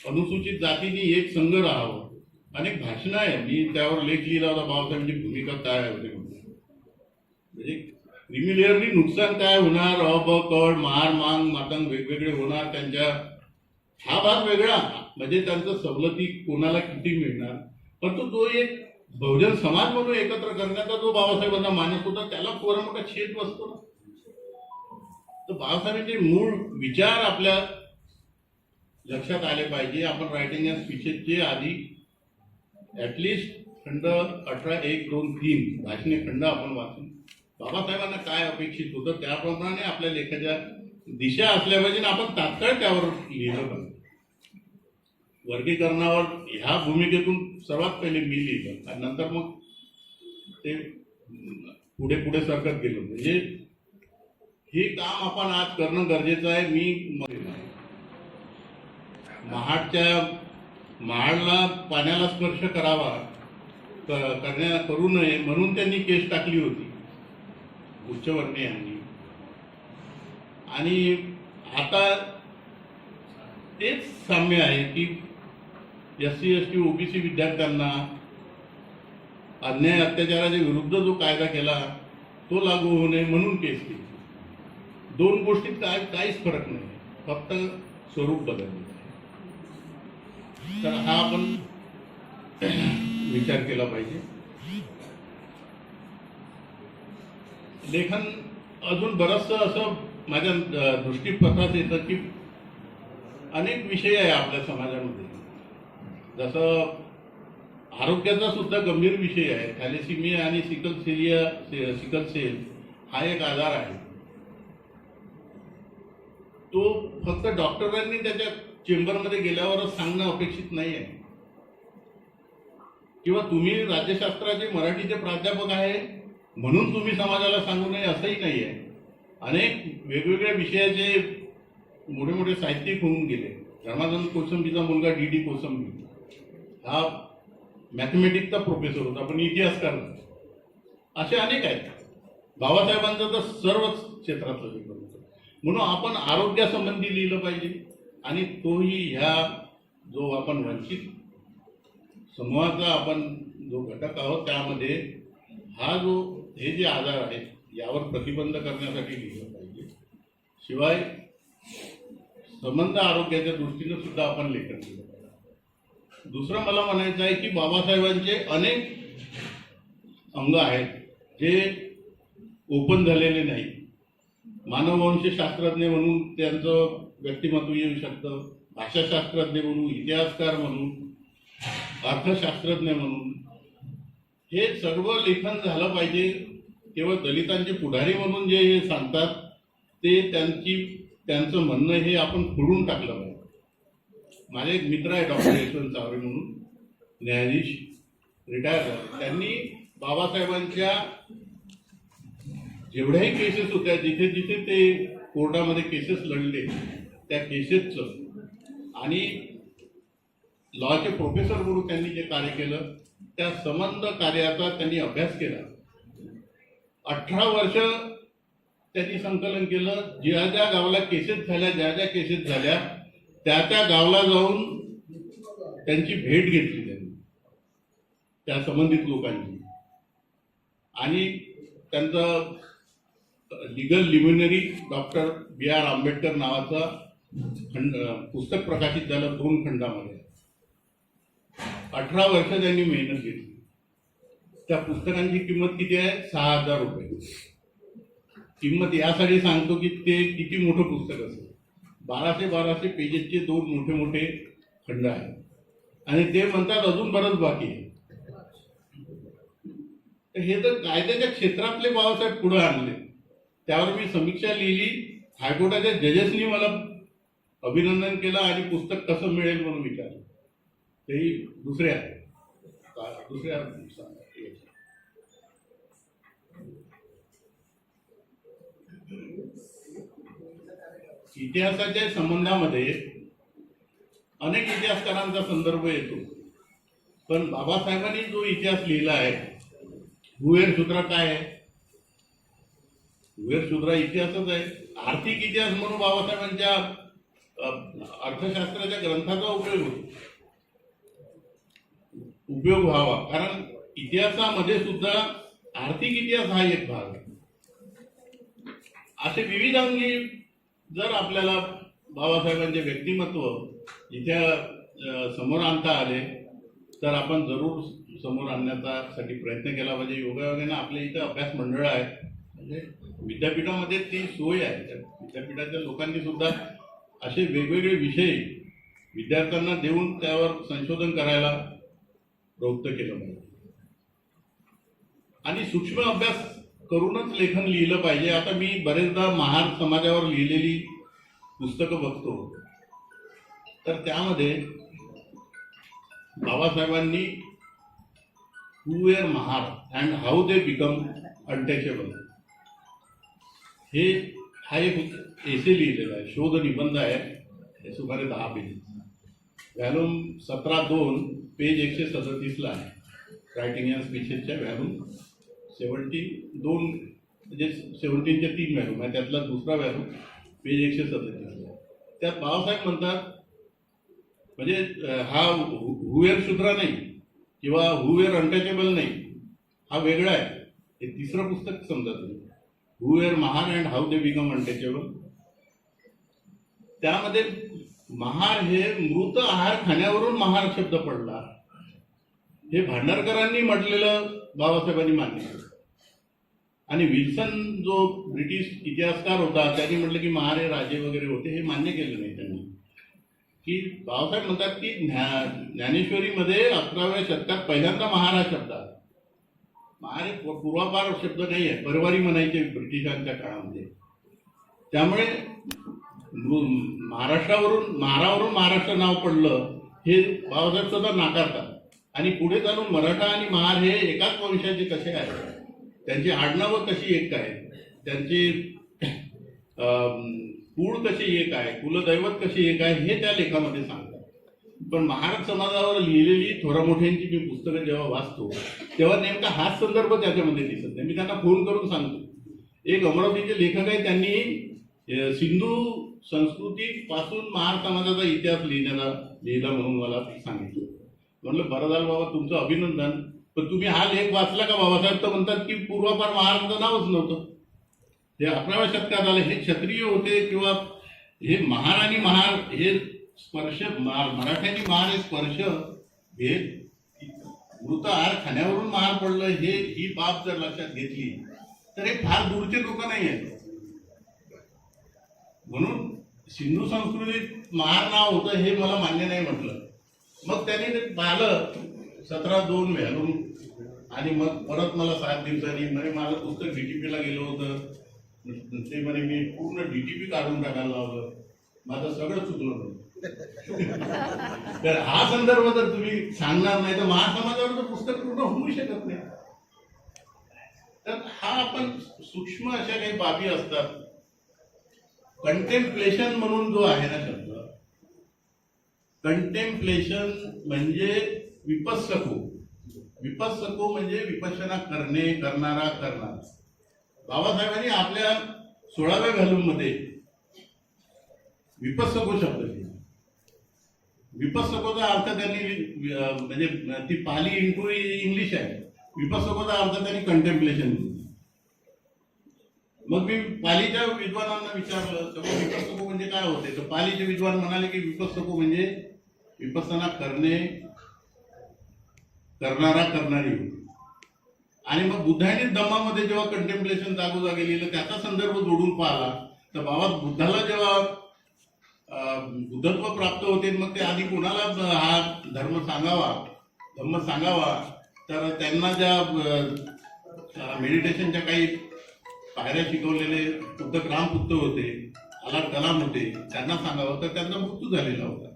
अनुसूचित जातींनी एक संघ राहावं. अनेक भाषणं आहे, मी त्यावर लेख लिहिला होता, बाबासाहेबांची भूमिका काय होती. म्हणजे क्रिमिलेअरनी नुकसान काय होणार, कड, मार, मांग, मातंग वेगवेगळे होणार, त्यांच्या हा भाग वेगळा, म्हणजे त्यांचं सवलती कोणाला किती मिळणार. परंतु तो एक बहुजन समाज म्हणून एकत्र करण्याचा जो बाबासाहेबांचा मानस होता, त्याला फार मोठा छेद बसतो ना. तर बाबासाहेबांचे मूळ विचार आपल्या लक्षात आले पाहिजे. आपण रायटिंग अँड स्पीचेसचे आधी ऍटलिस्ट खंड 18, 1, 2, 3 भाषणे खंड आपण वाचून बाबासाहेबांना काय अपेक्षित होतं त्याप्रमाणे आपल्या लेखाच्या दिशा असल्या पाहिजे. आपण तात्काळ त्यावर लिहिलं पाहिजे. वर्गीकरणावर ह्या भूमिकेतून सर्वात पहिले मी लिहिलं आणि नंतर मग ते पुढे पुढे सरकत गेलो. म्हणजे हे काम आपण आज करणं गरजेचं आहे. मी महाडला पाण्याला स्पर्श करावा करू नये म्हणून त्यांनी केस टाकली होती उच्चवर्णीयांनी. आणि आता तेच साम्य आहे की SC, ST, OBC विद्यार्थ्यांना अन्याय अत्याचाराच्या विरुद्ध जो कायदा केला तो लागू होऊ नये म्हणून केस केली. दोन गोष्टीत काहीच फरक नाही, फक्त स्वरूप बदलले. तर हा आपण विचार केला पाहिजे. लेखन अजून बरचसं असं माझ्या दृष्टीपथात येतं की अनेक विषय आहे आपल्या समाजामध्ये. जसं आरोग्याचा सुद्धा गंभीर विषय आहे. थॅलेसिमिया आणि सिकल सेल हा एक आजार आहे. तो फक्त डॉक्टरांनी त्याच्या चेंबरमध्ये गेल्यावरच सांगणं अपेक्षित नाही आहे, किंवा तुम्ही राज्यशास्त्राचे मराठीचे प्राध्यापक आहे म्हणून तुम्ही समाजाला सांगू नये असंही नाही आहे. अनेक वेगवेगळ्या विषयाचे मोठे मोठे साहित्यिक होऊन गेले. धर्मानंद कोसंबीचा मुलगा D.D. कोसंबी हा मॅथमॅटिक्सचा प्रोफेसर होता, पण इतिहासकार नव्हता. असे अनेक आहेत. बाबासाहेबांचं तर सर्वच क्षेत्रातलं लेखन होतं. म्हणून आपण आरोग्यासंबंधी लिहिलं पाहिजे. आणि तोही ह्या जो आपण वंचित समूहाचा आपण जो घटक आहोत त्यामध्ये हे जे आजार आहेत यावर प्रतिबंध करण्यासाठी लिहिलं पाहिजे. शिवाय संबंध आरोग्याच्या दृष्टीने सुद्धा आपण लेखन केलं पाहिजे. दुसरं मला म्हणायचं आहे की बाबासाहेबांचे अनेक अंग आहेत जे ओपन झालेले नाही. मानववंशशास्त्रज्ञ म्हणून त्यांचं व्यक्तिमत्व येऊ शकतं, भाषाशास्त्रज्ञ म्हणून, इतिहासकार म्हणून, अर्थशास्त्रज्ञ म्हणून. हे सर्व लेखन झालं पाहिजे. केवळ दलितांचे पुढारी म्हणून जे सांगतात ते त्यांचं म्हणणं हे आपण खोडून टाकलं पाहिजे. माझे एक मित्र आहे डॉक्टर यशवंत चावरे म्हणून, न्यायाधीश, रिटायर झाले. त्यांनी बाबासाहेबांच्या जेवढ्याही केसेस होत्या, जिथे जिथे ते कोर्टामध्ये केसेस लढले त्या केसेसचं आणि लॉचे प्रोफेसर म्हणून त्यांनी जे कार्य केलं त्या संबंध कार्याचा त्यांनी अभ्यास केला. 18 वर्ष त्यांनी संकलन केलं. ज्या ज्या गावाला केसेस झाल्या, ज्या ज्या केसेस झाल्या त्या त्या गावाला जाऊन त्यांची भेट घेतली त्यांनी, त्या संबंधित लोकांची. आणि त्यांचं लिगल लिमिनरी डॉक्टर B.R. आंबेडकर नावाचा पुस्तक प्रकाशित झालं 2 खंडामध्ये. 18 वर्ष त्यांनी मेहनत केली. त्या पुस्तकांची किंमत किती आहे? 6,000 रुपये. किंमत यासाठी सांगतो की ते किती मोठं पुस्तक असेल. 1200 पेजेसचे 2 मोठे मोठे खंड आहेत आणि ते म्हणतात अजून बरंच बाकी आहे. तर हे तर कायद्याच्या क्षेत्रातले बाबासाहेब पुढे आणले. त्यावर मी समीक्षा लिहिली. हायकोर्टाच्या जजेसनी मला अभिनंदन केलं आणि पुस्तक कसं मिळेल म्हणून विचारलं. तेही दुसऱ्या इतिहासाच्या संबंधामध्ये अनेक इतिहासकारांचा संदर्भ येतो, पण बाबासाहेबांनी जो इतिहास लिहिला आहे, भुहेर सूत्र काय आहे? भुहेर सूत्र इतिहासच आहे. आर्थिक इतिहास म्हणून बाबासाहेबांच्या अर्थशास्त्राच्या ग्रंथाचा उपयोग व्हावा, कारण इतिहासामध्ये सुद्धा आर्थिक इतिहास हा एक भाग आहे. असे विविध अंगी जर आपल्याला बाबासाहेबांचे व्यक्तिमत्व इथे समोर आणता आले तर आपण जरूर समोर आणण्यासाठी प्रयत्न केला पाहिजे. योगायोगाने आपल्या इथं अभ्यास मंडळ आहे, म्हणजे विद्यापीठामध्ये ती सोय आहे. त्या विद्यापीठाच्या लोकांनी सुद्धा असे वेगवेगळे विषय विद्यार्थ्यांना देऊन त्यावर संशोधन करायला प्रवृत्त केलं पाहिजे आणि सूक्ष्म अभ्यास करूनच लेखन लिहिलं पाहिजे. आता मी बरेचदा महार समाजावर लिहिलेली पुस्तकं बघतो, तर त्यामध्ये बाबासाहेबांनी who were Mahar and how they become untouchable हा एक एसे लिहिलेला आहे, शोध निबंध आहे. हे सुमारे 10 पेजेस, व्हॅल्यूम 17/2 पेज 137 आहे. रायटिंग अँड स्पीचेसच्या व्हॅल्यूम 72 म्हणजे 17चे 3 व्हॅल्यूम आहे, त्यातला दुसरा व्हॅल्यूम पेज 137 आहे. त्यात बाबासाहेब म्हणतात, म्हणजे हा हुवेर शूद्रा नाही किंवा हुवेर अनटचेबल नाही, हा वेगळा आहे. हे तिसरं पुस्तक समजा तुम्ही, who were Mahar and how they become untouchable. त्यामध्ये महार हे मृत आहार खाण्यावरून महार शब्द पडला, हे भांडारकरांनी म्हटलेलं बाबासाहेबांनी मान्य केलं. आणि विल्सन जो ब्रिटिश इतिहासकार होता त्यांनी म्हटलं की महार हे राजे वगैरे होते, हे मान्य केलं नाही त्यांनी. की बाबासाहेब म्हणतात की ज्ञानेश्वरीमध्ये 11व्या शतकात पहिल्यांदा महार हा शब्द आहे. महार हे पूर्वापार शब्द नाही आहे, परवारी म्हणायचे ब्रिटिशांच्या काळामध्ये. त्यामुळे महाराष्ट्रावरून महाराष्ट्र नाव पडलं हे बाबासाहेब सुद्धा नाकारतात. आणि पुढे चालून मराठा आणि महार हे एकाच वंशाचे कसे आहेत, त्यांची आडनावं कशी एक आहेत, त्यांची कुळ कशी एक आहे, कुलदैवत कशी एक आहे, हे त्या लेखामध्ये सांगतात. पण महाराज समाजावर लिहिलेली थोरामोठ्यांची मी पुस्तकं जेव्हा वाचतो तेव्हा नेमका हाच संदर्भ त्याच्यामध्ये दिसत नाही. मी त्यांना फोन करून सांगतो. एक अमरावतीचे लेखक आहे, त्यांनी सिंधू संस्कृतीपासून महार समाजाचा इतिहास लिहिला म्हणून मला सांगितलं. म्हणलं बरं झालं बाबा, तुमचं अभिनंदन, पण तुम्ही हा लेख वाचला का? बाबासाहेब तर म्हणतात की पूर्वापार महाराजांचं नावच नव्हतं, हे 11व्या शतकात आले. हे क्षत्रिय होते किंवा हे महार आणि महार हे स्पर्श, मराठ्यांनी महार हे स्पर्श, हे मृत आहार खाण्यावरून महार पडलं, ही बाब जर लक्षात घेतली तर हे फार दूरचे लोक नाही आहेत. म्हणून सिंधू संस्कृतीत महार नाव होतं हे मला मान्य नाही म्हटलं. मग त्यांनी ते पाहिलं 17/2 व्हॅल्यूम आणि मग परत मला 7 दिवसांनी म्हणजे माझं पुस्तक DTPला गेलं होतं, ते म्हणे मी पूर्ण DTP काढून टाकायला लावलं, माझं सगळं चुकलं होतं. तर हा संदर्भ जर तुम्ही सांगणार नाही तर महासमाजावर तर पुस्तक पूर्ण होऊ शकत नाही. तर हा आपण सूक्ष्म अशा काही बाबी असतात. कंटेम्प्लेशन म्हणून जो आहे ना शब्द, कंटेम्प्लेशन म्हणजे विपस्सको. विपस्सको म्हणजे विपश्यना करणे, करणारा, करणार. बाबासाहेबांनी आपल्या 16व्या व्हॅल्यूम मध्ये विपस्सको शब्द लिहिला. विपस्सकोचा अर्थ त्यांनी म्हणजे ती पाली इंटू इंग्लिश आहे. विपस्सकोचा अर्थ त्यांनी कंटेम्प्लेशन लिहिला. मग मी पालीच्या विद्वानांना विचारलं तेव्हा विपस्सको म्हणजे काय होते, तर पालीचे विद्वान म्हणाले की विपस्सको म्हणजे विपස්සना करणे, करणारी होती. आणि मग बुद्धांनी धम्मामध्ये जेव्हा कंटेम्पलेशन जागोजागी लिहिलं त्याचा संदर्भ जोडून पाहिला तर बाबा बुद्धाला जेव्हा बुद्धत्व प्राप्त होते मग ते आधी कोणाला हा धर्म सांगावा तर त्यांना ज्या मेडिटेशनच्या काही पायऱ्या शिकवलेले पुस्तक रामपुत्र होते, अलाट कलाम होते, त्यांना सांगावं तर त्यांचा मृत्यू झालेला होता.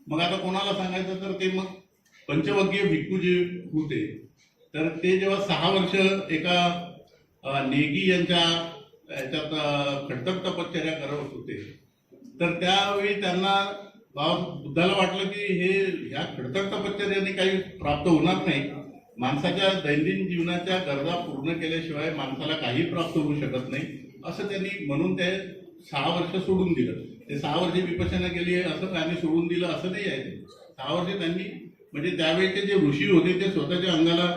मग आता कोणाला सांगायचं तर ते मग पंचवग्गीय भिक्खू जे होते तर ते जेव्हा 6 वर्ष एका नेगी यांच्या याच्यात खडतर तपश्चर्या करत होते तर त्यावेळी त्यांना बुद्धाला वाटलं की ह्या खडतर तपश्चर्याने काही प्राप्त होणार नाही, माणसाच्या दैनंदिन जीवनाच्या गरजा पूर्ण केल्याशिवाय माणसाला काही प्राप्त होऊ शकत नाही असं त्यांनी म्हणून ते 6 वर्ष सोडून दिलं. ते 6 वर्ष विपश्यना केली असं त्यांनी सोडून दिलं असं नाही आहे. 6 वर्ष त्यांनी म्हणजे त्यावेळेचे जे ऋषी होते ते स्वतःच्या अंगाला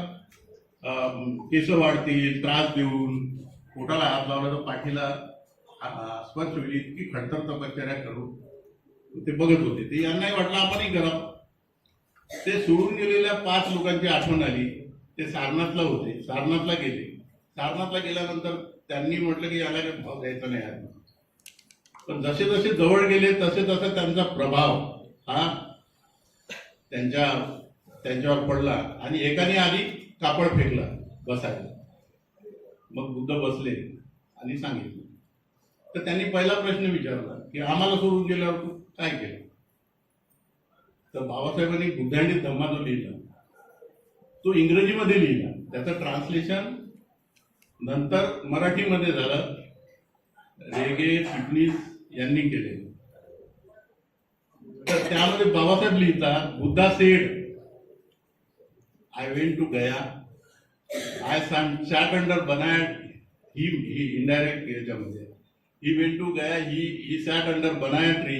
केस वाढतील त्रास देऊन पोटाला हात लावला तर पाठीला स्पर्श होईल इतकी खडतर तपश्चर्या करून ते बघत होते. ते यांनाही वाटलं आपणही करावं. ते सोडून गेलेल्या 5 लोकांची आठवण आली. ते सारनाथला होते, सारनाथला गेले. सारनाथला गेल्यानंतर त्यांनी म्हटलं की याला काही भाव द्यायचा नाही आहे. पण जसे जसे जवळ गेले तसे तसा त्यांचा प्रभाव हा त्यांच्यावर पडला आणि एकाने आधी कापड फेकला बसायला. मग बुद्ध बसले आणि सांगितलं. तर त्यांनी पहिला प्रश्न विचारला की आम्हाला सोडून गेल्यावर तू काय केलं. तर बाबासाहेबांनी बुद्धांनी धम्मा जो लिहिला तो इंग्रजीमध्ये लिहिला, त्याचं ट्रान्सलेशन नंतर मराठीमध्ये झालं, रेगे चिटणीस यांनी केले. तर त्यामध्ये बाबासाहेब लिहितात Buddha said I went to Gaya I sat under banyan he indirect याच्यामध्ये he went to Gaya he sat under banyan tree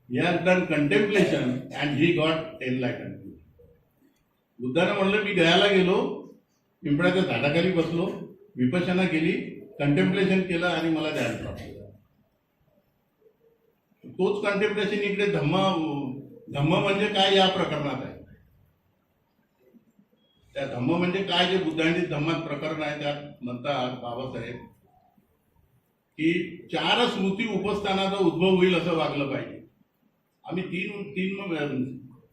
he has done contemplation and he got enlightenment. बुद्धाने म्हणलं मी गयाला गेलो, पिंपळाच्या झाडाखाली बसलो, विपश्यना केली, कंटेम्पलेशन केलं आणि मला ज्ञान प्राप्त झालं. तोच कंटेम्पलेशन इकडे धम्म म्हणजे काय या प्रकरणात आहे. त्या धम्म म्हणजे काय जे बुद्धांनी धम्मात प्रकरण आहे त्यात म्हणतात बाबासाहेब की 4 स्मृती उपस्थानाचा उद्भव होईल असं वागलं पाहिजे. आम्ही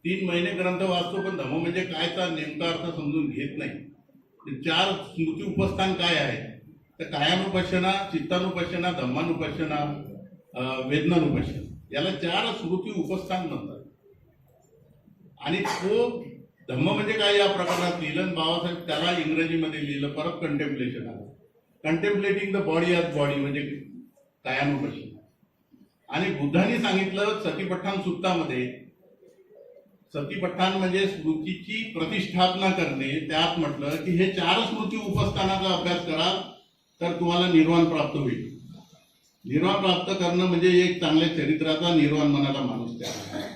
तीन महिने ग्रंथ वाचतो पण धम्म म्हणजे कायचा नेमका अर्थ समजून घेत नाही. 4 स्मृती उपस्थान काय आहे तर कायानुपश्यना, चित्तानुपश्यना, धम्मानुपश्यना, वेदनानुपश्यना याला 4 स्मृती उपस्थान म्हणतात. आणि तो धम्म म्हणजे काय या प्रकरणात लिहिलं बाबासाहेब त्याला इंग्रजीमध्ये लिहिलं. परत कंटेम्पलेशन आलं, contemplating the body as body म्हणजे कायानुपश्यना. आणि बुद्धांनी सांगितलं सतीपट्ठान सुत्तामध्ये, सतीपट्ठान म्हणजे स्मृतीची प्रतिष्ठापना करणे. त्यात म्हटलं की हे 4 स्मृती उपस्थानाचा अभ्यास कराल तर तुम्हाला निर्वाण प्राप्त होईल. निर्वाण प्राप्त करणं म्हणजे एक चांगल्या चरित्राचा निर्वाण मनाला माणूस तयार आहे.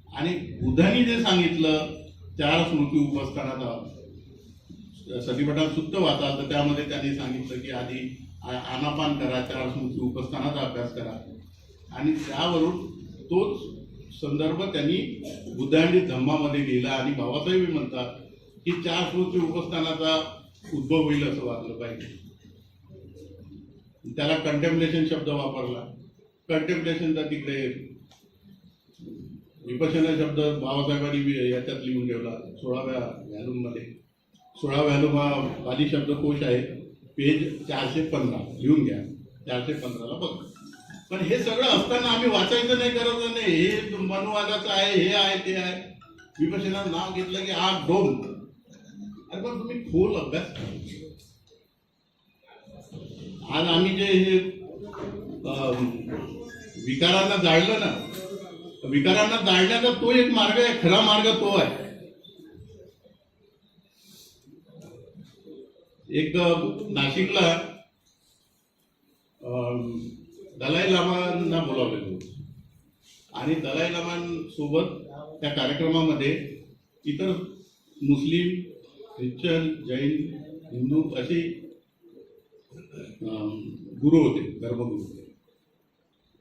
आणि बुद्धांनी जे सांगितलं 4 स्मृती उपस्थानाचा सतीपट्ठान सुत्त वाचाल तर त्यामध्ये त्यांनी सांगितलं की आधी आनापान करा, 4 स्मृती उपस्थानाचा अभ्यास करा. आणि त्यावरून तोच संदर्भ त्यांनी बुद्धांनी धम्मामध्ये लिहिला. आणि बाबासाहेब म्हणतात की 4 स्मृती उपस्थानाचा उद्भव होईल असं वाचलं पाहिजे. त्याला कंटेम्पलेशन शब्द वापरला. कंटेम्पलेशनचा तिकडे विपश्यना शब्द बाबासाहेबांनी याच्यात लिहून ठेवला 16व्या व्हॅल्यूममध्ये. 16 व्हॅल्यूम हा पाली शब्दकोश आहे, पेज 415 लिहून घ्या, 415ला बघ. पण हे सगळं असताना आम्ही वाचायचं नाही, करायचं नाही. हे मनुवादाचं आहे, हे आहे, ते आहे. विपश्यना नाव घेतलं की आग डोल. अरे पण तुम्ही खोल अभ्यास करा. आज आम्ही जे हे विकारांना जाळलं ना, विकारांना जाळण्याचा तो एक मार्ग आहे, खरा मार्ग तो आहे. एक नाशिकला दलाई लामांना बोलावलेलं होतं आणि दलाई लामांसोबत त्या कार्यक्रमामध्ये इतर मुस्लिम, ख्रिश्चन, जैन, हिंदू असे गुरु होते, धर्मगुरू होते.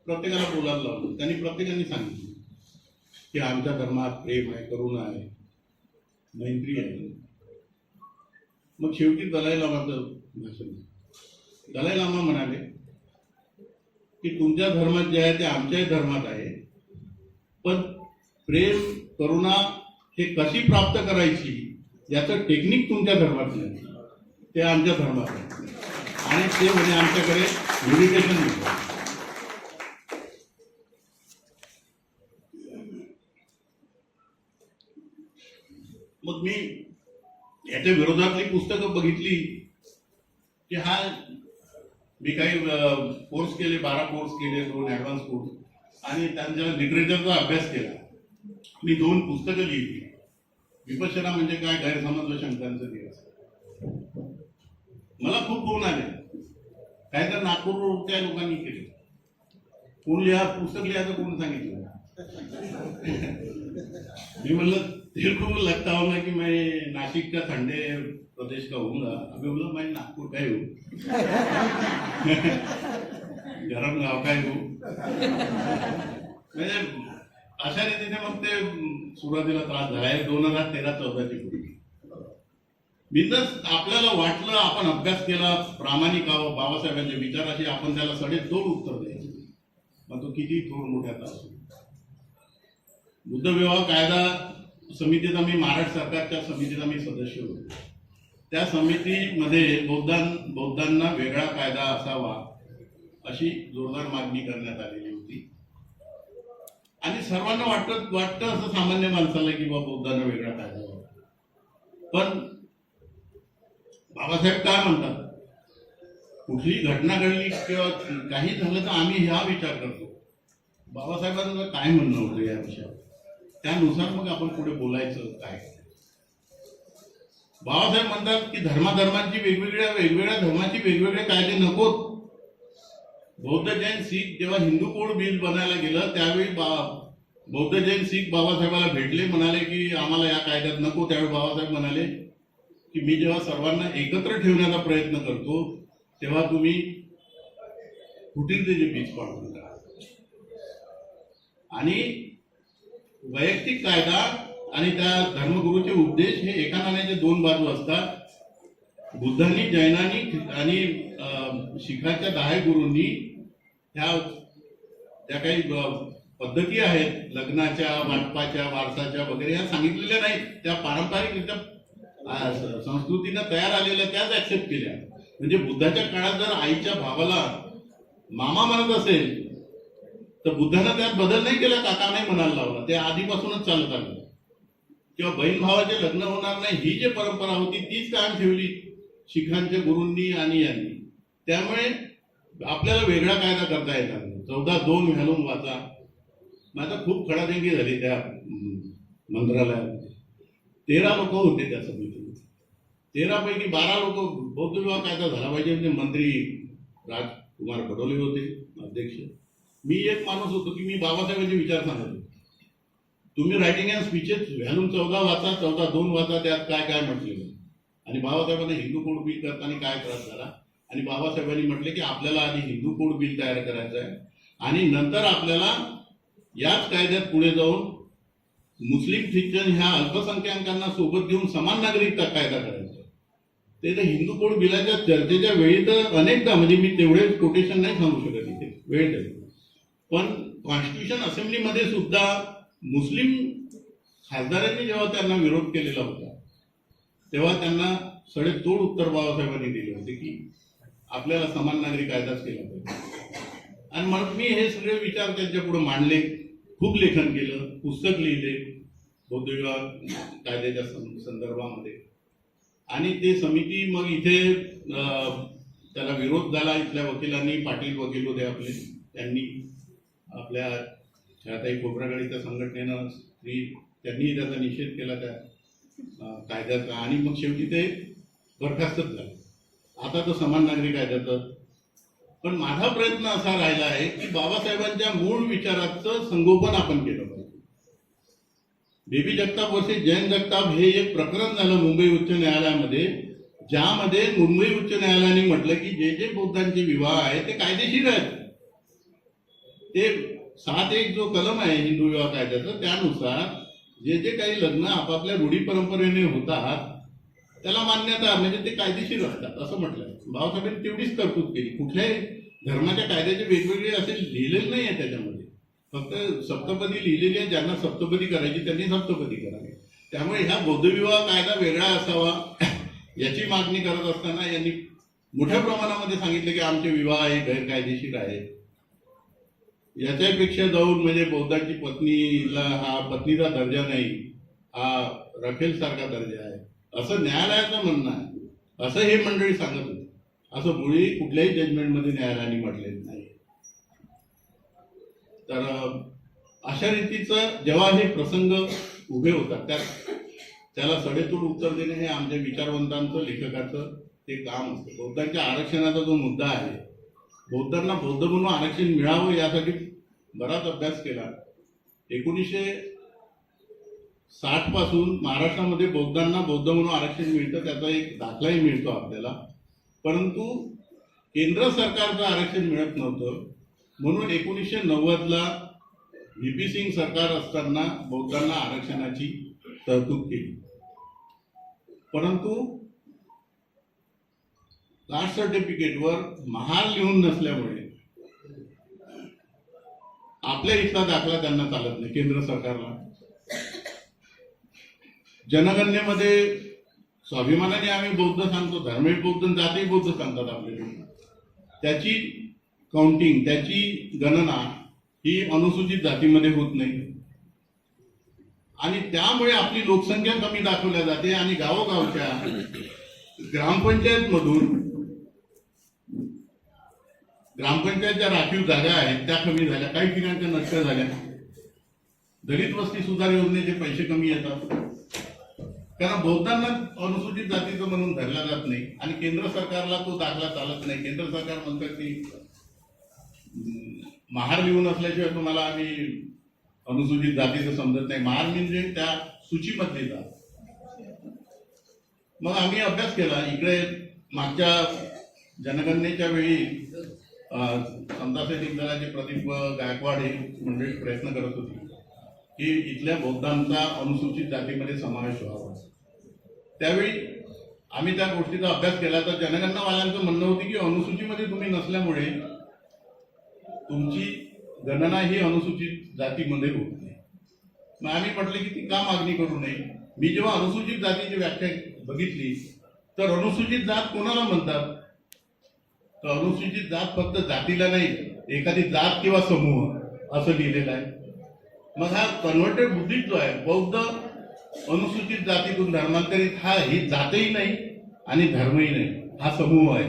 प्रत्येकाला बोलायला लावलं. त्यांनी प्रत्येकाने सांगितलं की आमच्या धर्मात प्रेम आहे, करुणा आहे. मैत्री आहे. मग शेवटी दलाई लामाचं भाषण. दलाई लामा म्हणाले की तुमच्या धर्मात जे आहे ते आमच्याही धर्मात आहे, पण प्रेम करुणा हे कशी प्राप्त करायची याचं टेक्निक तुमच्या धर्मात नाही, ते आमच्या धर्मात आहे. आणि ते म्हणजे आमच्याकडे मेडिटेशन मिळतं. मग मी याच्या विरोधातली पुस्तकं बघितली की हा मी काही कोर्स केले, 12 कोर्स केले, 2 ॲडव्हान्स कोर्स, आणि त्यांच्या लिटरेचरचा अभ्यास केला. मी 2 पुस्तकं लिहिली. विपश्यना म्हणजे काय, गैरसमज व शंकांचा दिवस. मला खूप फोन आले, काय तर नागपूरच्या लोकांनी केले. कोण पुस्तक लिहायचं कोण सांगितलं. मी म्हणलं तेरे को लगता होगा कि मैं नासिक का ठंडे प्रदेश का हूँगा. अभी बोला मैं नागपुर का ही हूँ, गरम गाव का ही हूँ. म्हणजे अशा रीतीने मग ते सुरुवातीला त्रास झाला. 2013-14ची गोष्ट. बिंदस आपल्याला वाटलं, आपण अभ्यास केला, प्रामाणिक आहोत, बाबासाहेबांच्या विचाराशी आपण त्याला सडेतोड उत्तर द्यायचं, मग तो किती थोड मोठ्याचा असो. बुद्ध विवाह कायदा समितीचा मी महाराष्ट्र सरकारच्या समितीचा मी सदस्य होतो. त्या समितीमध्ये बौद्धांना वेगळा कायदा असावा अशी जोरदार मागणी करण्यात आलेली होती. आणि सर्वांना वाटतं असं सामान्य माणसाला की बाबा बौद्धांना वेगळा कायदा व्हावा. पण बाबासाहेब काय म्हणतात, कुठली घटना घडली किंवा काही झालं तर आम्ही हा विचार करतो. बाबासाहेबांचं काय म्हणणं होतं या विषयावर, त्यानुसार मग आपण पुढे बोलायचं काय. बाबासाहेब म्हणतात की धर्माधर्मांची वेगवेगळ्या धर्माची वेगवेगळे कायदे नकोत. बौद्ध जैन शीख जेव्हा हिंदू कोड बिल बनायला गेलं त्यावेळी बौद्ध जैन शीख बाबासाहेबाला भेटले, म्हणाले की आम्हाला या कायद्यात नको. त्यावेळी बाबासाहेब म्हणाले की मी जेव्हा सर्वांना एकत्र ठेवण्याचा प्रयत्न करतो तेव्हा तुम्ही फुटीरतेचे बीज पाडू नका. आणि वैयक्तिक कायदा आणि त्या धर्मगुरूचे उपदेश हे एका नाण्याचे 2 बाजू असतात. बुद्धांनी, जैनांनी आणि शिखांच्या 10 गुरूंनी ह्या त्या काही पद्धती आहेत लग्नाच्या, वाटपाच्या, वारसाच्या वगैरे ह्या सांगितलेल्या नाहीत. त्या पारंपरिकरित्या संस्कृतीनं तयार आलेल्या त्याच ऍक्सेप्ट केल्या. म्हणजे बुद्धाच्या काळात जर आईच्या भावाला मामा म्हणत असेल तर बुद्धानं त्यात बदल नाही केला, काका नाही म्हणायला लावला. ते आधीपासूनच चालत आलं. किंवा बहीण भावाचे लग्न होणार नाही ही जी परंपरा होती तीच कायम ठेवली शिखांच्या गुरूंनी आणि यांनी. त्यामुळे आपल्याला वेगळा कायदा करता येणार नाही. 14(2) घालून वाचा. माझा खूप खडाजंगी झाली त्या मंत्रालयामध्ये. 13 लोक होते त्या समितीमध्ये. 13 पैकी 12 लोक बौद्ध विवाह कायदा झाला पाहिजे म्हणजे मंत्री राजकुमार बडोले होते अध्यक्ष. मी एक माणूस होतो की मी बाबासाहेबांचे विचार सांगत होतो. तुम्ही रायटिंग अँड स्पीचेस व्हॅल्यूम 14 वाचा, 14(2) वाचा, त्यात काय काय म्हटलेलं. आणि बाबासाहेबांना हिंदू कोड बिल करताना काय त्रास झाला. आणि बाबासाहेबांनी म्हटले की आपल्याला आधी हिंदू कोड बिल तयार करायचं आहे आणि नंतर आपल्याला याच कायद्यात पुढे जाऊन मुस्लिम, ख्रिश्चन ह्या अल्पसंख्याकांना सोबत घेऊन समान नागरिकता कायदा करायचा. ते तर हिंदू कोड बिलाच्या चर्चेच्या वेळी तर अनेकदा, म्हणजे मी तेवढे कोटेशन नाही सांगू शकत इथे, वेळ जाईल, पण कॉन्स्टिट्यूशन असेंब्लीमध्ये सुद्धा मुस्लिम खासदारांनी जेव्हा त्यांना विरोध केलेला होता तेव्हा त्यांना सडेतोड उत्तर बाबासाहेबांनी दिले होते की आपल्याला समान नागरिक कायदाच केला पाहिजे. आणि मग मी हे सगळे विचार त्यांच्या पुढे मांडले, खूप लेखन केलं, पुस्तक लिहिले बौद्ध विवाह कायद्याच्या संदर्भामध्ये. आणि ते समिती मग इथे त्याला विरोध झाला. इथल्या वकिलांनी, पाटील वकील होते आपले, त्यांनी आपल्या छायाताई खोब्रागडीच्या संघटनेनं त्यांनी त्याचा निषेध केला त्या कायद्याचा. आणि मग शेवटी ते बरखास्तच झालं. आता तर समान नागरिक कायद्याचं. पण माझा प्रयत्न असा राहिला आहे की बाबासाहेबांच्या मूळ विचाराचं संगोपन आपण केलं पाहिजे. बेबी जगताप वर्सेस जयंत जगताप हे एक प्रकरण झालं मुंबई उच्च न्यायालयामध्ये, ज्यामध्ये मुंबई उच्च न्यायालयाने म्हटलं की जे जे बौद्धांचे विवाह आहेत ते कायदेशीर आहेत. ते 7(1) जो कलम आहे हिंदू विवाह कायद्याचा त्यानुसार जे जे काही लग्न आपापल्या रूढी परंपरेने होतात त्याला मान्यता म्हणजे ते कायदेशीर असतात असं म्हटलं. बाबासाहेबांनी तेवढीच तरतूद केली. कुठल्याही धर्माच्या कायद्याचे वेगवेगळे असे लिहिलेले नाही आहे त्याच्यामध्ये. फक्त सप्तपदी लिहिलेली आहे. ज्यांना सप्तपदी करायची त्यांनी सप्तपदी करावी. त्यामुळे ह्या बौद्धविवाह कायदा वेगळा असावा याची मागणी करत असताना यांनी मोठ्या प्रमाणामध्ये सांगितलं की आमचे विवाह हे गैरकायदेशीर आहेत. याच्यापेक्षा जाऊन म्हणजे बौद्धाची पत्नीला हा पत्नीचा दर्जा नाही, हा रखेल सारखा दर्जा आहे असं न्यायालयाचं म्हणणं आहे, असं हे मंडळी सांगत होते. असं मुळी कुठल्याही जजमेंटमध्ये न्यायालयाने म्हटलेलं नाही. तर अशा रीतीचं जेव्हा हे प्रसंग उभे होतात त्याला सडेतोड उत्तर देणे हे आमच्या विचारवंतांचं लेखकाचं ते काम असतं. बौद्धांच्या आरक्षणाचा जो मुद्दा आहे, बौद्धांना बौद्ध म्हणून आरक्षण मिळावं यासाठी बराच अभ्यास केला. 1960 पासून महाराष्ट्रामध्ये बौद्धांना बौद्ध म्हणून आरक्षण मिळतं, त्याचा एक दाखलाही मिळतो आपल्याला. परंतु केंद्र सरकारचं आरक्षण मिळत नव्हतं. म्हणून 1990ला व्ही.पी. सिंग सरकार असताना बौद्धांना आरक्षणाची तरतूद केली. परंतु कास्ट सर्टिफिकेटवर महार लिहून नसल्यामुळे आपल्या इथला दाखला त्यांना चालत नाही. केंद्र सरकारला जनगणनेमध्ये स्वाभिमानाने आम्ही बौद्ध सांगतो, धर्मीय बौद्ध, जाती बौद्ध सांगतात आपले लोक. त्याची काउंटिंग, त्याची गणना ही अनुसूचित जातीमध्ये होत नाही आणि त्यामुळे आपली लोकसंख्या कमी दाखवल्या जाते आणि गावोगावच्या ग्रामपंचायतच्या राखीव जागा आहेत त्या कमी झाल्या, काही ठिकाणच्या नष्ट झाल्या. दलित वस्ती सुधार योजनेचे पैसे कमी येतात कारण बौद्धांना अनुसूचित जातीचं म्हणून धरला जात नाही आणि केंद्र सरकारला तो दाखला चालत नाही. केंद्र सरकार म्हणतात की महार लिहून असल्याशिवाय तुम्हाला आम्ही अनुसूचित जातीचं समजत नाही. महार म्हणजे त्या सूचीमधली जात. मग आम्ही अभ्यास केला. इकडे मागच्या जनगणनेच्या वेळी समता सैनिक दलाचे प्रदीप गायकवाड हे मंडळी प्रयत्न करत होती की इथल्या बौद्धांचा अनुसूचित जातीमध्ये समावेश व्हावा. त्यावेळी आम्ही त्या गोष्टीचा अभ्यास केला तर जनगणनावाल्यांचं म्हणणं होतं की अनुसूचीमध्ये तुम्ही नसल्यामुळे तुमची गणना ही अनुसूचित जातीमध्ये होत नाही. मग आम्ही म्हटलं की ती का मागणी करू नये. मी जेव्हा अनुसूचित जातीची व्याख्या बघितली तर अनुसूचित जात कोणाला म्हणतात तर अनुसूचित जात फक्त जातीला नाही, एखादी जात किंवा समूह असं लिहिलेलं आहे. मग हा कन्व्हर्टेड बुद्धिस्ट जो आहे, बौद्ध अनुसूचित जातीतून धर्मांतरित, हा ही जातही नाही आणि धर्मही नाही, हा समूह आहे.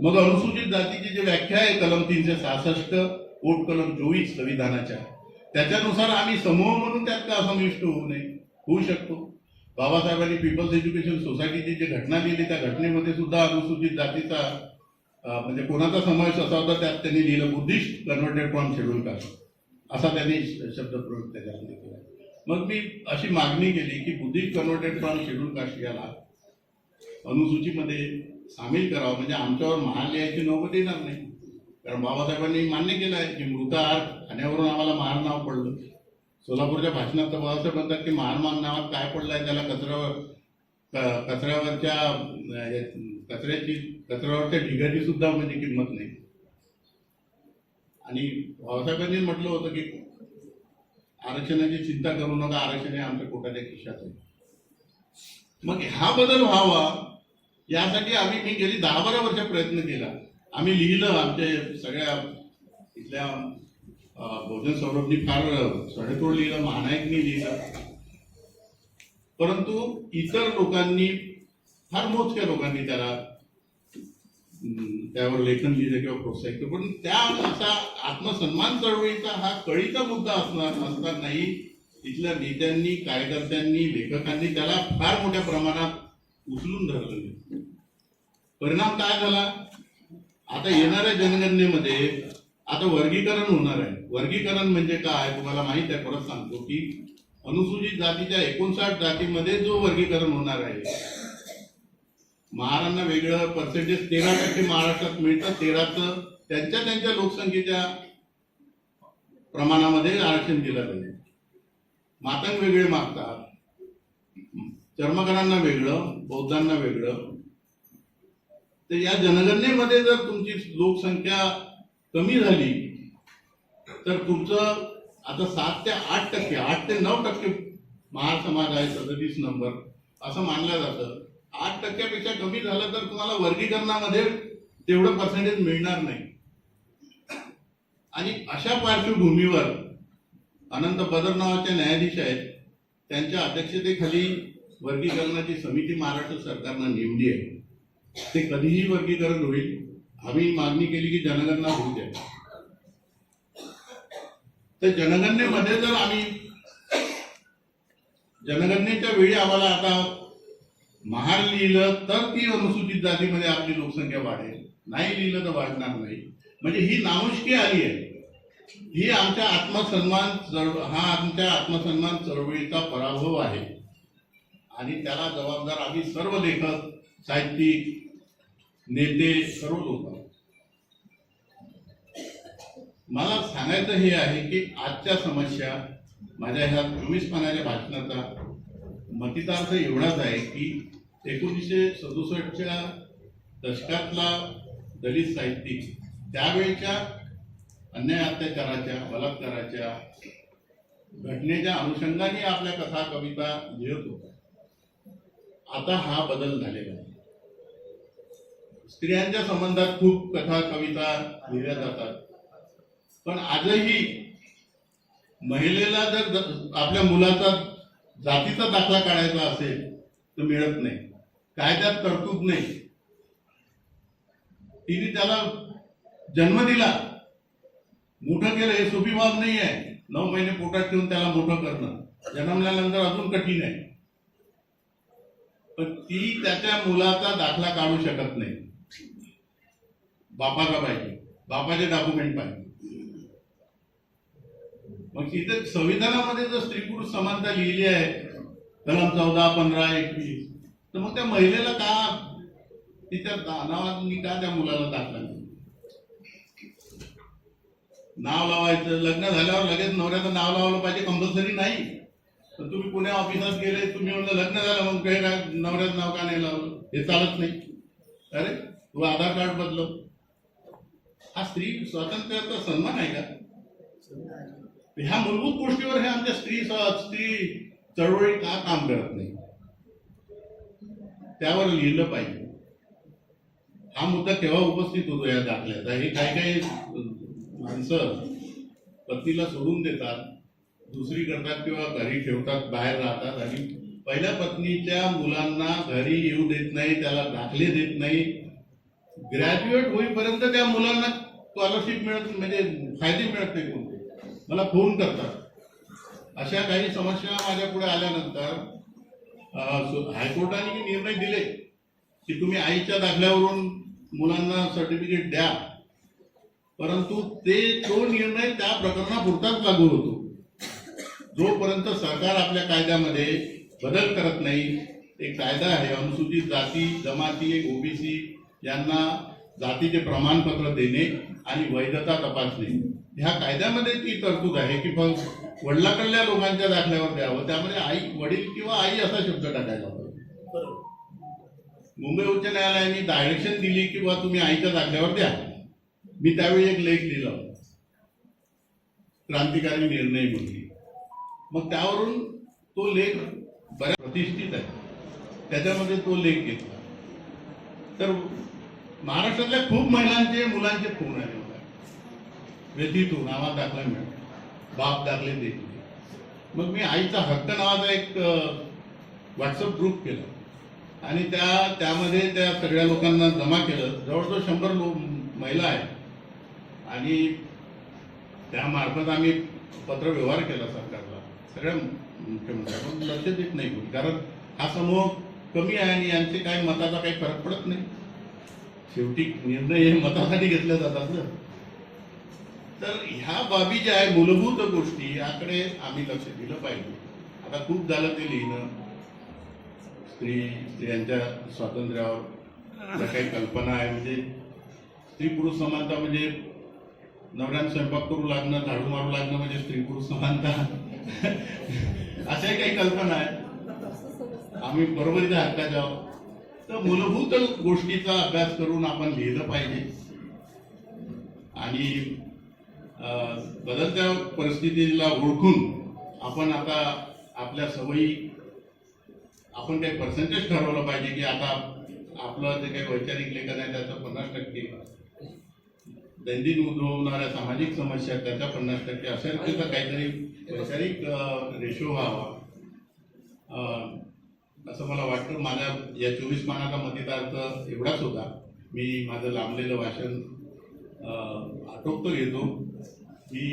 मग अनुसूचित जातीची जी व्याख्या आहे कलम 366 पोट कलम 24 संविधानाच्या, त्याच्यानुसार आम्ही समूह म्हणून त्यात का समाविष्ट होऊ नये, होऊ शकतो. बाबासाहेबांनी पीपल्स एज्युकेशन सोसायटीची जी घटना लिहिली त्या घटनेमध्ये सुद्धा अनुसूचित जातीचा म्हणजे कोणाचा समावेश असा होता त्यात त्यांनी लिहिलं Buddhist converted from schedule caste असा त्यांनी शब्दप्रयोग त्याच्यामध्ये केला. मग मी अशी मागणी केली की Buddhist converted from schedule caste याला अनुसूचीमध्ये सामील करावं म्हणजे आमच्यावर महार लिहायची नौबत येणार नाही. कारण बाबासाहेबांनी मान्य केलं आहे की मृताहार खाण्यावरून आम्हाला महार नाव पडलं. सोलापूरच्या भाषणात तर बाबासाहेब म्हणतात की महार नावात काय पडलं आहे त्याला कचऱ्यावरच्या ढिगाची सुद्धा म्हणजे किंमत नाही. आणि बाबासाहेबांनी म्हटलं होतं की आरक्षणाची चिंता करू नका, आरक्षण हे आमच्या पोटाच्या खिशात आहे. मग हा बदल व्हावा यासाठी मी गेली 10-12 वर्ष प्रयत्न केला. आम्ही लिहिलं, आमच्या सगळ्या इथल्या बहुजन सौरभनी फार सडेतोड लिहिलं, महानायकनी लिहिलं, परंतु इतर लोकांनी फार मोजक्या लोकांनी त्यावर लेखन लिहिलं किंवा प्रोत्साहित केलं. पण त्या असा आत्मसन्मान चळवळीचा हा कळीचा मुद्दा असतानाही इथल्या नेत्यांनी, कार्यकर्त्यांनी, लेखकांनी त्याला फार मोठ्या प्रमाणात उचलून धरलं. परिणाम काय झाला, आता येणाऱ्या जनगणनेमध्ये आता वर्गीकरण होणार आहे. वर्गीकरण म्हणजे काय तुम्हाला माहित आहे, परत सांगतो की अनुसूचित जातीच्या 59 जातीमध्ये जो वर्गीकरण होणार आहे, महारांना वेगळं पर्सेंटेज 13% महाराष्ट्रात मिळतं, 13चं त्यांच्या लोकसंख्येच्या प्रमाणामध्ये आरक्षण दिलं जाईल. मातंग वेगळे मागतात, चर्मकारांना वेगळं, बौद्धांना वेगळं. तर या जनगणनेमध्ये जर तुमची लोकसंख्या कमी झाली तर तुमचं आता 7 ते 8%, 8 ते 9% महार समाज आहे, 37 नंबर असं मानलं जातं. 8%पेक्षा कमी झालं तर तुम्हाला वर्गीकरणामध्ये तेवढं पर्सेंटेज मिळणार नाही. आणि अशा पार्श्वभूमीवर अनंत बदर नावाचे न्यायाधीश आहेत, त्यांच्या अध्यक्षतेखाली वर्गीकरणाची समिती महाराष्ट्र सरकारनं नेमली आहे. ते कधीही वर्गीकरण होईल. आम्ही मागणी केली की जनगणना होऊ द्या. तर जनगणनेमध्ये जर आम्ही जनगणनेच्या वेळी आम्हाला आता महार लिहिलं तर ती अनुसूचित जातीमध्ये आपली लोकसंख्या वाढेल, नाही लिहिलं तर वाढणार नाही. म्हणजे ही नामुष्की आली आहे. ही आमच्या आत्मसन्मान चळवळीचा पराभव आहे आणि त्याला जबाबदार आम्ही सर्व लेखक, साहित्यिक, नेते, सर्व लोक. मला सांगायचं हे आहे की आजच्या समस्या, माझ्या ह्या 24 पानाच्या भाषणाचा मतितार्थ एवढाच आहे की 1967च्या दशकातला दलित साहित्यिक त्यावेळेच्या अन्याय अत्याचाराच्या, बलात्काराच्या घटनेच्या अनुषंगाने आपल्या कथा, कविता लिहित होता. आता हा बदल झालेला आहे. स्त्रियांच्या संबंधात खूप कथा, कविता लिहिल्या जातात, पण आजही महिलेला जर आपल्या मुलाचा जातीचा दाखला काढायचा असेल तर मिळत नाही. कायद्यात तरतूद नाही. तिने त्याला जन्म दिला, मोठं केलं, हे सोपी बाब नाही आहे. 9 महिने पोटात ठेवून त्याला मोठं करणं जन्मल्यानंतर अजून कठीण आहे. पण ती त्याच्या मुलाचा दाखला काढू शकत नाही. बापाचा पाहिजे, बापाचे डॉक्युमेंट पाहिजे. मग तिथे संविधानामध्ये जर स्त्री पुरुष समानता लिहिली आहे, कलम 14, 15, 21, तर मग त्या महिलेला का, तिच्या नावानी का त्या मुलाला दाखला नाही? नाव लावायचं, लग्न झाल्यावर लगेच नवऱ्याचं नाव लावलं पाहिजे कंपल्सरी नाही. तर तुम्ही पुण्या ऑफिसात गेले, तुम्ही म्हणलं लग्न झालं, मग काही काय नवऱ्याचं नाव का नाही लावलं? हे चालत नाही. अरे तू आधार कार्ड बदलव. हा स्त्री स्वातंत्र्याचा सन्मान आहे का? ह्या मूलभूत गोष्टीवर हे आमच्या स्त्री चळवळी का काम करत नाही? त्यावर लिहिलं पाहिजे. हा मुद्दा केव्हा उपस्थित होतो या दाखल्याचा? हे काही माणसं पत्नीला सोडून देतात, दुसरी करतात किंवा घरी ठेवतात, बाहेर राहतात आणि पहिल्या पत्नीच्या मुलांना घरी येऊ देत नाही, त्याला दाखले देत नाही. ग्रॅज्युएट होईपर्यंत त्या मुलांना स्कॉलरशिप मिळत, म्हणजे फायदे मिळत नाही. कोणते मला फोन करतात. अशा काही समस्या माझ्या पुढे आल्यानंतर हायकोर्टाने निर्णय दिले की तुम्ही आईच्या दाखल्यावरून मुलांना सर्टिफिकेट द्या, परंतु तो निर्णय त्या प्रकरणापुरताच लागू होतो. जोपर्यंत सरकार आपल्या कायद्यामध्ये बदल करत नाही. एक कायदा आहे, अनुसूचित जाती, जमाती, ओबीसी यांना जातीचे प्रमाणपत्र देणे आणि वैधता तपासणे. ह्या कायद्यामध्ये ती तरतूद आहे की वडिलाकडल्या लोकांच्या दाखल्यावर द्यावं. त्यामध्ये आई, वडील किंवा आई असा शब्द टाकायला पाहिजे. मुंबई उच्च न्यायालयाने डायरेक्शन दिली की बा तुम्ही आईच्या दाखल्यावर द्या. मी त्यावेळी एक लेख लिहिला, क्रांतिकारी निर्णय म्हणून. मग त्यावरून तो लेख बऱ्याच प्रतिष्ठित आहे, त्याच्यामध्ये तो लेख घेतला. तर महाराष्ट्रातल्या खूप महिलांचे, मुलांचे फोन आले होते, व्यथित होऊन आम्हाला दाखला मिळाला, बाप दाखले देत नाही. मग मी आईचा हक्क नावाचा एक व्हॉट्सअप ग्रुप केला आणि त्यामध्ये त्या सगळ्या लोकांना जमा केलं. जवळजवळ 100 महिला आहेत आणि त्यामार्फत आम्ही पत्रव्यवहार केला सरकारला, सगळ्या मुख्यमंत्र्यांना. लक्ष देत नाही कोणी, कारण हा समूह कमी आहे आणि यांचे काही मताचा काही फरक पडत नाही. शेवटी निर्णय हे मतासाठी घेतले जातात ना. तर ह्या बाबी ज्या आहे, मूलभूत गोष्टी, याकडे आम्ही लक्ष दिलं पाहिजे. आता खूप झालं ते लिहिणं, स्त्रियांच्या स्वातंत्र्यावर ज्या काही कल्पना आहे, म्हणजे स्त्री पुरुष समानता, म्हणजे नवऱ्यानं स्वयंपाक करू लागणं, झाडू मारू लागणं म्हणजे स्त्री पुरुष समानता. अशाही काही कल्पना आहेत. आम्ही बरोबरीच्या हक्काचे आहोत. तर मूलभूत गोष्टीचा अभ्यास करून आपण लिहिलं पाहिजे आणि बदलत्या परिस्थितीला ओळखून आपण आता आपल्या सवयी आपण काही पर्सेंटेज ठरवलं पाहिजे की आता आपलं जे काही वैचारिक लेखन आहे त्याचं 50%, दैनंदिन उद्भवणाऱ्या सामाजिक समस्या त्याच्या 50%, अशा रीतीचा काहीतरी वैचारिक रेशो व्हावा असं मला वाटतं. माझ्या या 24 पानाचा मतितार्थ एवढाच होता. मी माझं लांबलेलं भाषण आटोपतो घेतो. मी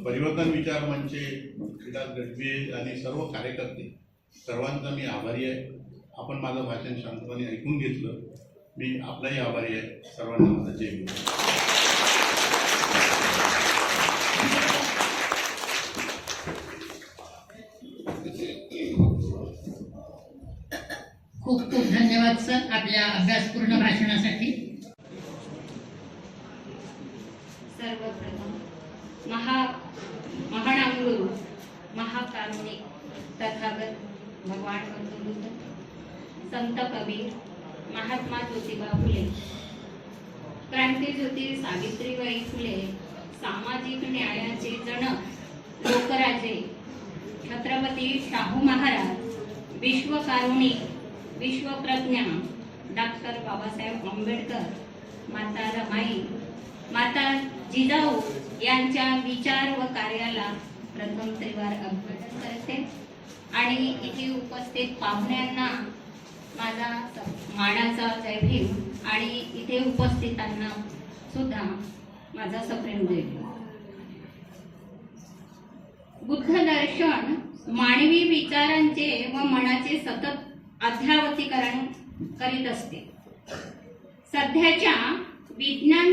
परिवर्तन विचार मंचचे विकास गडबे आणि सर्व कार्यकर्ते सर्वांचा मी आभारी आहे. आपण माझं भाषण शांतपणे ऐकून घेतलं. मी आपलाही आभारी आहे. सर्वांना माझा जय हिंद. खूप खूप धन्यवाद सर आपल्या अभ्यासपूर्ण भाषणासाठी. सर्वप्रथम महानामगुरु महाकारुणिक तथागत भगवान गौतम बुद्ध, संत कबीर, महात्मा ज्योतिबा फुले, क्रांतीज्योती सावित्रीबाई फुले, सामाजिक न्यायाचे जनक लोकराजे छत्रपती शाहू महाराज, विश्वकारुणिक, विश्वप्रज्ञा डॉक्टर बाबासाहेब आंबेडकर, माता रमाई, माता जिजाऊ यांच्या विचार व कार्याला प्रथम त्रिवार अभिवादन करते आणि इथे उपस्थित पाहुण्यांना माझा मानाचा जयभीम आणि इथे उपस्थितांना सुद्धा माझा सप्रेम जयभीम. बुद्ध दर्शन मानवी विचारांचे व मनाचे सतत अध्यावतीकरण करीत असते. सध्याच्या विज्ञान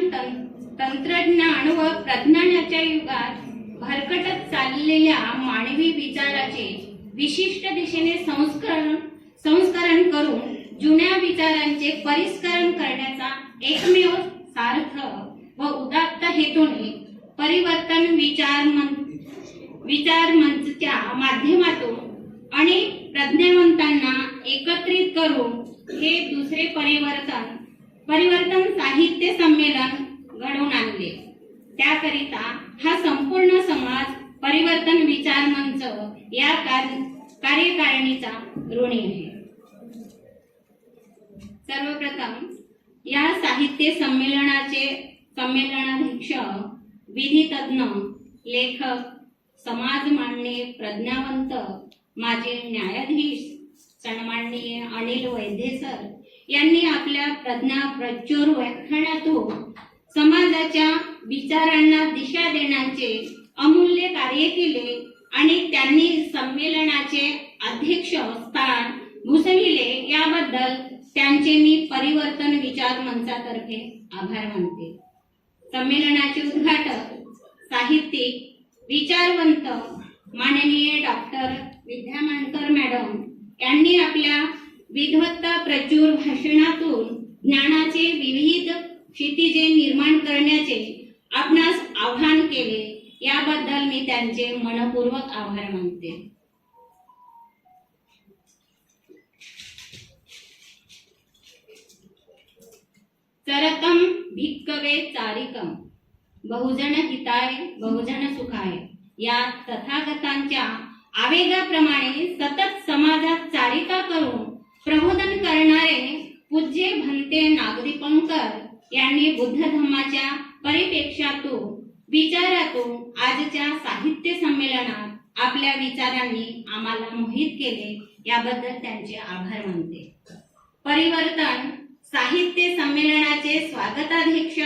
तंत्रज्ञान व प्रज्ञानाच्या युगात भरकटत चाललेल्या मानवी विचाराचे विशिष्ट दिशेने संस्करण करून जुन्या विचारांचे परिष्करण करण्याचा एकमेव सार्थ व उदात्त हेतूने परिवर्तन विचार मंचच्या माध्यमातून अनेक प्रज्ञावंतांना एकत्रित करून हे दुसरे परिवर्तन साहित्य संमेलन घडवून आणले. त्याकरिता हा संपूर्ण समाज परिवर्तन विचार मंच या कार्यकारिणीचा ऋणी आहे. सर्वप्रथम या साहित्य संमेलनाध्यक्ष, विधितज्ञ, लेखक, समाजमान्य, प्रज्ञावंत, माजी न्यायाधीश सन्माननीय अनिल वैद्य सर यांनी आपल्या प्रचूर व्याख्यानातून समाजाच्या विचारांना दिशा देण्याचे अमूल्य कार्य केले आणि त्यांनी संमेलनाचे अध्यक्ष स्थान भूषविले. याबद्दल त्यांचे मी परिवर्तन विचार मंचातर्फे आभार मानते. संमेलनाचे उद्घाटक, साहित्यिक, विचारवंत माननीय डॉक्टर विद्यामानकर मॅडम यांनी आपल्या विद्वत्ता प्रचूर भाषणातून ज्ञानाचे विविध क्षितिजे निर्माण करण्याचे आपणास आवाहन केले. याबद्दल मी त्यांचे मनपूर्वक आभार मानते. चरकम भिक्कवे चारिकम बहुजन हिताय बहुजन सुखाय या तथागतांच्या आवेगाप्रमाणे सतत समाजात चारिका करून प्रबोधन करणारे पूज्य भंते नागदीपंकर यांनी बुद्ध धम्माच्या परिप्रेक्ष्यातून विचारातून आजच्या साहित्य संमेलनात आपल्या विचारांनी आम्हाला मोहित केले. याबद्दल त्यांचे आभार मानते. परिवर्तन साहित्य संमेलनाचे स्वागताध्यक्ष,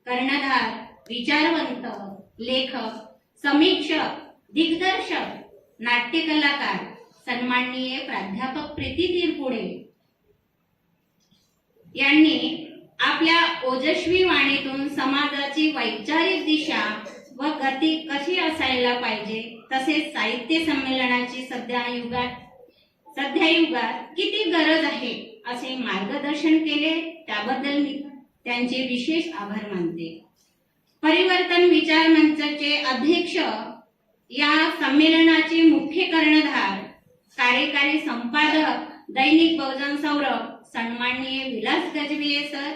कर्णधार, विचारवंत, लेखक, समीक्षक, दिग्दर्शक, नाट्य कलाकार सन्माननीय प्राध्यापक प्रीती तिरपुडे यांनी आपल्या ओजस्वी वाणीतून समाजाची वैचारिक दिशा व गती कशी असायला पाहिजे तसेच साहित्य संमेलनाची सध्या युगात किती गरज आहे असे मार्गदर्शन केले. त्याबद्दल मी त्यांचे विशेष आभार मानते. परिवर्तन विचार मंचाचे अध्यक्ष या संमेलनाचे मुख्य कर्णधार कार्यकारी संपादक दैनिक बहुजन सौरभ सन्माननीय विलास गजभिये सर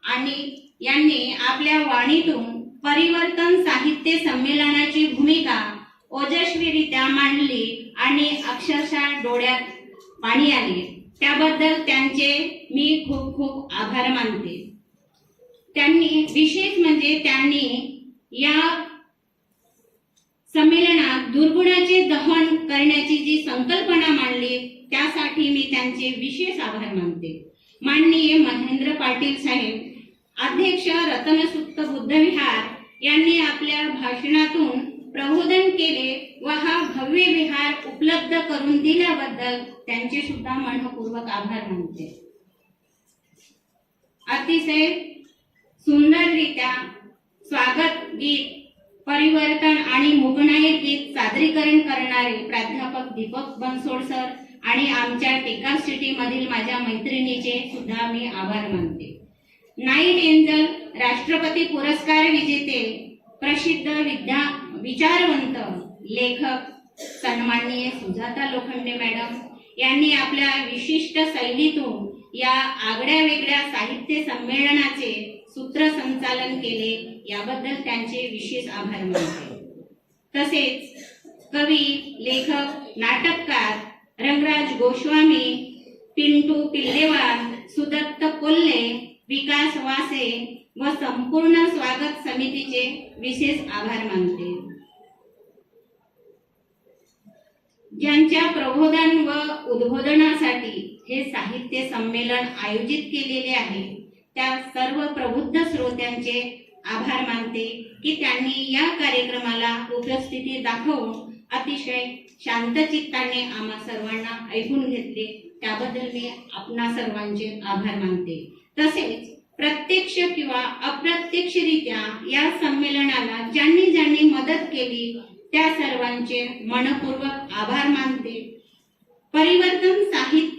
आणि यांनी आपल्या वाणीतून परिवर्तन साहित्य संमेलनाची भूमिका ओजस्वीरित्या मांडली आणि अक्षरशः डोळ्यात पाणी आले. त्याबद्दल त्यांचे मी खूप खूप आभार मानते. त्यांनी विशेष म्हणजे त्यांनी या संमेलनात दुर्गुणाचे दहन करण्याची जी संकल्पना मांडली त्यासाठी मी त्यांचे विशेष आभार मानते. माननीय महेंद्र पाटील साहेब, अध्यक्ष रतनसुक्त बुद्धविहार यांनी आपल्या भाषणातून प्रबोधन केले व हा भव्य विहार उपलब्ध करून दिल्याबद्दल त्यांचे सुद्धा मनपूर्वक आभार मानते. अतिशय सुंदररित्या स्वागत गीत, परिवर्तन आणि मुकणाई गीत सादरीकरण करणारे प्राध्यापक दीपक बनसोड सर आणि आमच्या टेका सिटी मधील माझ्या मैत्रिणीचे सुद्धा मी आभार मानते. नाईट एंजल राष्ट्रपती पुरस्कार विजेते, प्रसिद्ध विचारवंत लेखक सन्माननीय सुजाता लोखंडे मॅडम यांनी आपल्या विशिष्ट शैलीतून या आगळ्या वेगळ्या साहित्य संमेलनाचे सूत्रसंचालन केले, याबद्दल त्यांचे विशेष आभार मानते. तसेच कवी, लेखक, नाटककार रंगराज गोस्वामी, पिंटू पिल्लेवार, सुदत्त कोल्हे, विकास वासे व संपूर्ण स्वागत समितीचे विशेष आभार मानते. ज्यांच्या प्रबोधन व उद्बोधनासाठी हे साहित्य संमेलन आयोजित केलेले आहे त्या सर्व प्रबुद्ध श्रोत्यांचे आभार मानते की त्यांनी या कार्यक्रमाला उपस्थिती दाखवून अतिशय शांतचित्ताने आम्हा सर्वांना ऐकून घेतले, त्याबद्दल मी आपणा सर्वांचे आभार मानते. तसेच प्रत्यक्ष किंवा अप्रत्यक्षरित्या या संमेलनाला ज्यांनी ज्यांनी मदत केली त्या सर्वांचे मनपूर्वक आभार मानते. परिवर्तन साहित्य